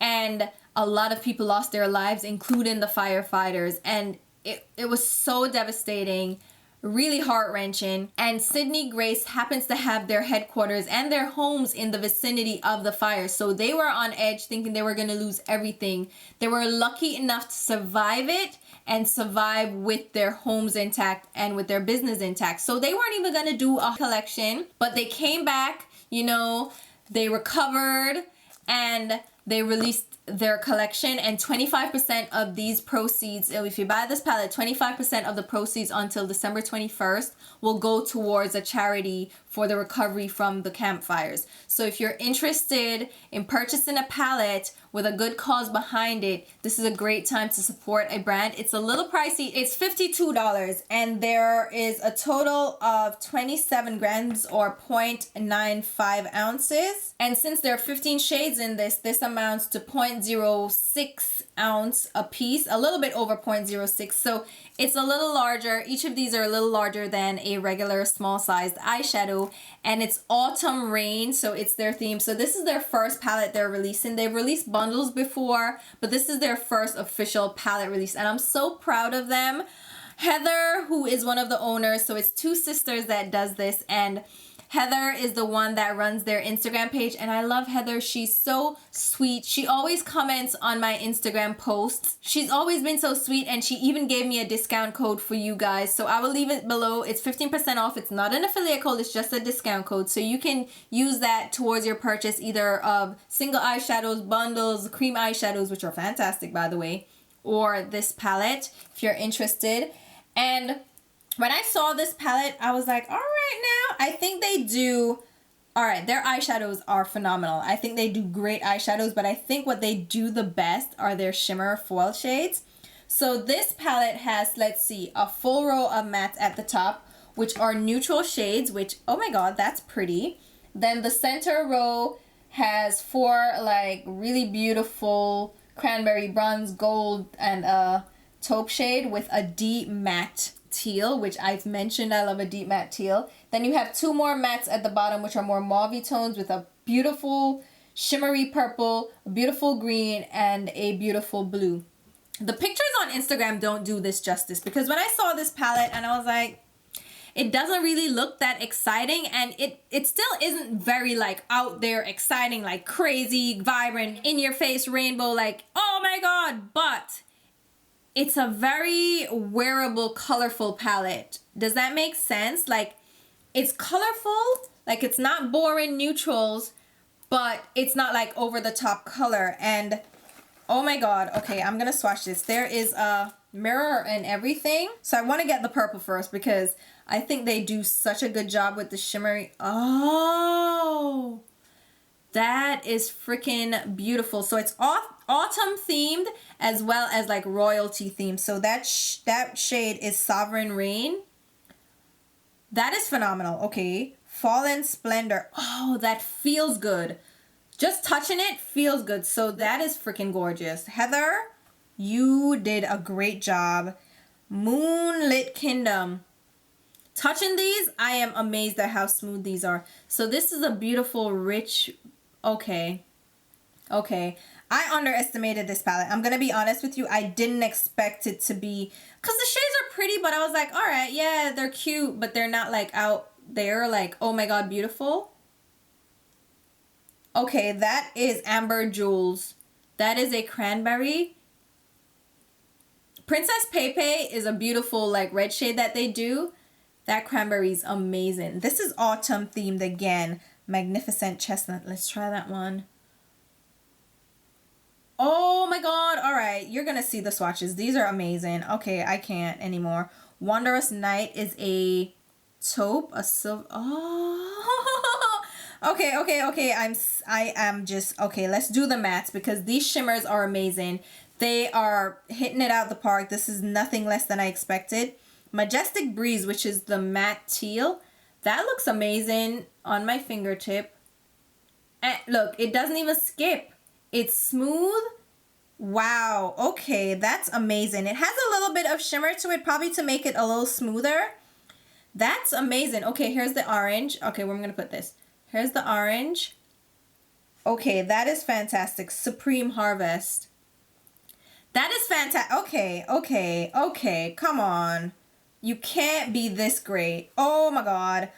and a lot of people lost their lives, including the firefighters. And it was so devastating, really heart-wrenching. And Sydney Grace happens to have their headquarters and their homes in the vicinity of the fire, so they were on edge thinking they were going to lose everything. They were lucky enough to survive it and survive with their homes intact and with their business intact. So they weren't even going to do a collection, but they came back, you know, they recovered, and they released their collection, and 25% of these proceeds, if you buy this palette, 25% of the proceeds until December 21st will go towards a charity for the recovery from the campfires. So if you're interested in purchasing a palette with a good cause behind it, this is a great time to support a brand. It's a little pricey. It's $52, and there is a total of 27 grams or 0.95 ounces. And since there are 15 shades in this amounts to 0.06 ounce a piece, a little bit over 0.06. So it's a little larger. Each of these are a little larger than a regular small sized eyeshadow, and it's autumn rain, so it's their theme. So this is their first palette they're releasing. They've released bundles before, but this is their first official palette release, and I'm so proud of them. Heather, who is one of the owners, so it's two sisters that does this, and Heather is the one that runs their Instagram page, and I love Heather. She's so sweet. She always comments on my Instagram posts. She's always been so sweet, and she even gave me a discount code for you guys, so I will leave it below. It's 15% off. It's not an affiliate code, it's just a discount code, so you can use that towards your purchase either of single eyeshadows, bundles, cream eyeshadows, which are fantastic by the way, or this palette if you're interested. And when I saw this palette, I was like, all right now, I think they do, all right, their eyeshadows are phenomenal. I think they do great eyeshadows, but I think what they do the best are their shimmer foil shades. So this palette has, let's see, a full row of mattes at the top, which are neutral shades, which, oh my god, that's pretty. Then the center row has 4 like really beautiful cranberry, bronze, gold, and a taupe shade with a deep matte teal, which I've mentioned I love a deep matte teal. Then you have 2 more mattes at the bottom, which are more mauve tones with a beautiful shimmery purple, a beautiful green, and a beautiful blue. The pictures on Instagram don't do this justice, because when I saw this palette and I was like, it doesn't really look that exciting, and it still isn't very like out there exciting, like crazy, vibrant, in your face rainbow, like oh my god, but it's a very wearable, colorful palette. Does that make sense? Like, it's colorful, like it's not boring neutrals, but it's not like over the top color. And Oh my god. Okay, I'm gonna swatch this. There is a mirror and everything. So I want to get the purple first because I think they do such a good job with the shimmery. Oh, that is freaking beautiful. So it's autumn themed as well as like royalty themed. So that shade is Sovereign Rain. That is phenomenal. Okay, Fallen Splendor. Oh, that feels good. Just touching it feels good. So that is freaking gorgeous. Heather, you did a great job. Moonlit Kingdom. Touching these, I am amazed at how smooth these are. So this is a beautiful, rich... Okay. Okay. I underestimated this palette. I'm going to be honest with you. I didn't expect it to be... Because the shades are pretty, but I was like, all right, yeah, they're cute, but they're not like out there like, oh my god, beautiful. Okay, that is Amber Jewels. That is a cranberry. Princess Pepe is a beautiful like red shade that they do. That cranberry is amazing. This is autumn themed again. Magnificent Chestnut. Let's try that one. Oh my god. All right, you're going to see the swatches. These are amazing. Okay, I can't anymore. Wondrous Night is a taupe, a silver. Oh. Okay. I am just okay. Let's do the mattes because these shimmers are amazing. They are hitting it out the park. This is nothing less than I expected. Majestic Breeze, which is the matte teal. That looks amazing on my fingertip. And look, it doesn't even skip. It's smooth. Wow. Okay, that's amazing. It has a little bit of shimmer to it, probably to make it a little smoother. That's amazing. Okay, here's the orange. Okay, where am I going to put this? Here's the orange. Okay, that is fantastic. Supreme Harvest. That is fantastic. Okay. Come on. You can't be this great. Oh my god.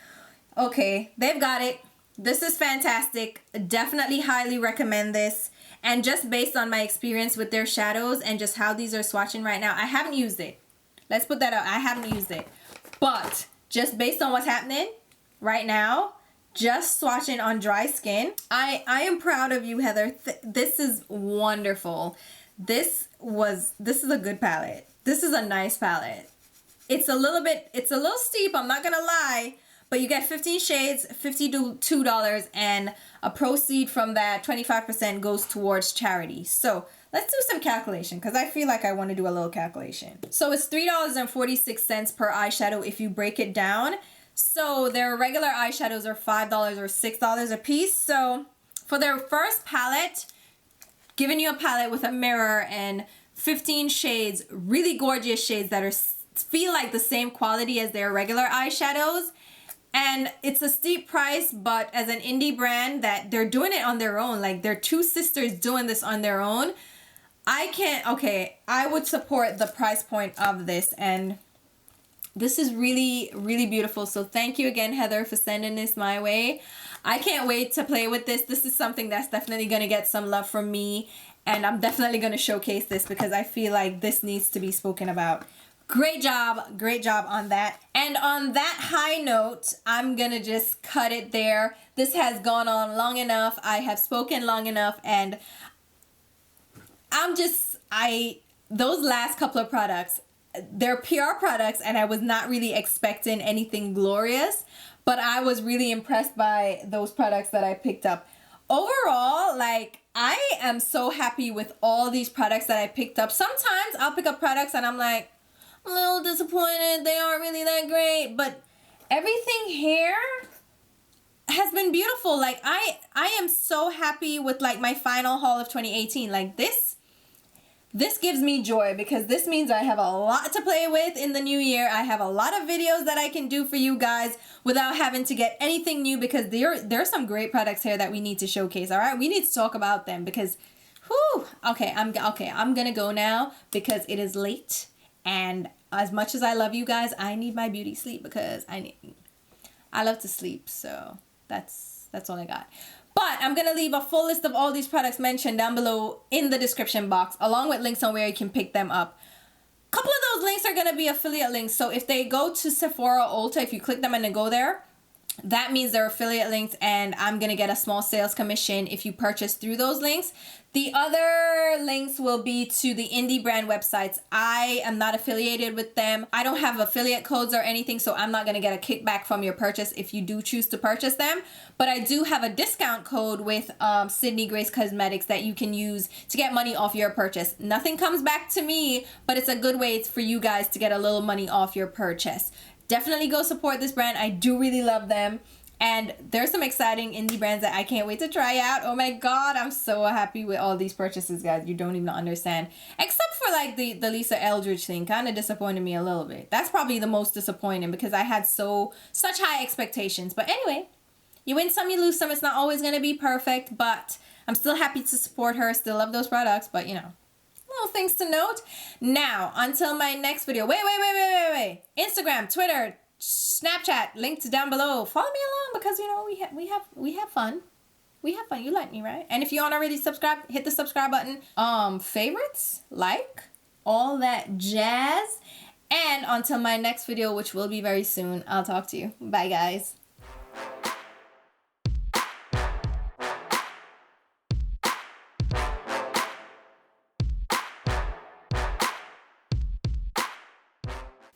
Okay, they've got it. This is fantastic. Definitely highly recommend this. And just based on my experience with their shadows and just how these are swatching right now, I haven't used it. Let's put that out. I haven't used it. But just based on what's happening right now, just swatching on dry skin, I am proud of you, Heather. This is wonderful. This is a good palette. This is a nice palette. It's a little steep, I'm not gonna lie, but you get 15 shades, $52, and a proceed from that 25% goes towards charity. So let's do some calculation because I feel like I want to do a little calculation. So it's $3.46 per eyeshadow if you break it down. So their regular eyeshadows are $5 or $6 a piece. So for their first palette, giving you a palette with a mirror and 15 shades, really gorgeous shades that are feel like the same quality as their regular eyeshadows. And it's a steep price, but as an indie brand that they're doing it on their own, like they're two sisters doing this on their own, I would support the price point of this. And this is really, really beautiful. So thank you again, Heather, for sending this my way. I can't wait to play with this. This is something that's definitely going to get some love from me. And I'm definitely going to showcase this because I feel like this needs to be spoken about. Great job on that. And on that high note, I'm going to just cut it there. This has gone on long enough. I have spoken long enough. And those last couple of products, they're PR products and I was not really expecting anything glorious, but I was really impressed by those products that I picked up. Overall, like, I am so happy with all these products that I picked up. Sometimes I'll pick up products and I'm like, I'm a little disappointed. They aren't really that great, but everything here has been beautiful. Like, I am so happy with like my final haul of 2018. Like this gives me joy because this means I have a lot to play with in the new year. I have a lot of videos that I can do for you guys without having to get anything new because there are some great products here that we need to showcase. All right, we need to talk about them because, whew. Okay, I'm gonna go now because it is late. And as much as I love you guys, I need my beauty sleep because I love to sleep. So that's all I got. But I'm going to leave a full list of all these products mentioned down below in the description box, along with links on where you can pick them up. A couple of those links are going to be affiliate links. So if they go to Sephora or Ulta, if you click them and then go there, that means they're affiliate links and I'm going to get a small sales commission if you purchase through those links. The other links will be to the indie brand websites. I am not affiliated with them. I don't have affiliate codes or anything, so I'm not going to get a kickback from your purchase if you do choose to purchase them. But I do have a discount code with Sydney Grace Cosmetics that you can use to get money off your purchase. Nothing comes back to me, but it's a good way for you guys to get a little money off your purchase. Definitely go support this brand. I do really love them. And there's some exciting indie brands that I can't wait to try out. Oh my god, I'm so happy with all these purchases, guys. You don't even understand. Except for like the Lisa Eldridge thing. Kind of disappointed me a little bit. That's probably the most disappointing because I had such high expectations. But anyway, you win some, you lose some. It's not always going to be perfect, but I'm still happy to support her. Still love those products, but you know. Little things to note. Now, until my next video. Wait. Instagram, Twitter, Snapchat, linked down below. Follow me along because you know we have fun. We have fun. You like me, right? And if you aren't already subscribed, hit the subscribe button. Favorites, like, all that jazz. And until my next video, which will be very soon, I'll talk to you. Bye, guys.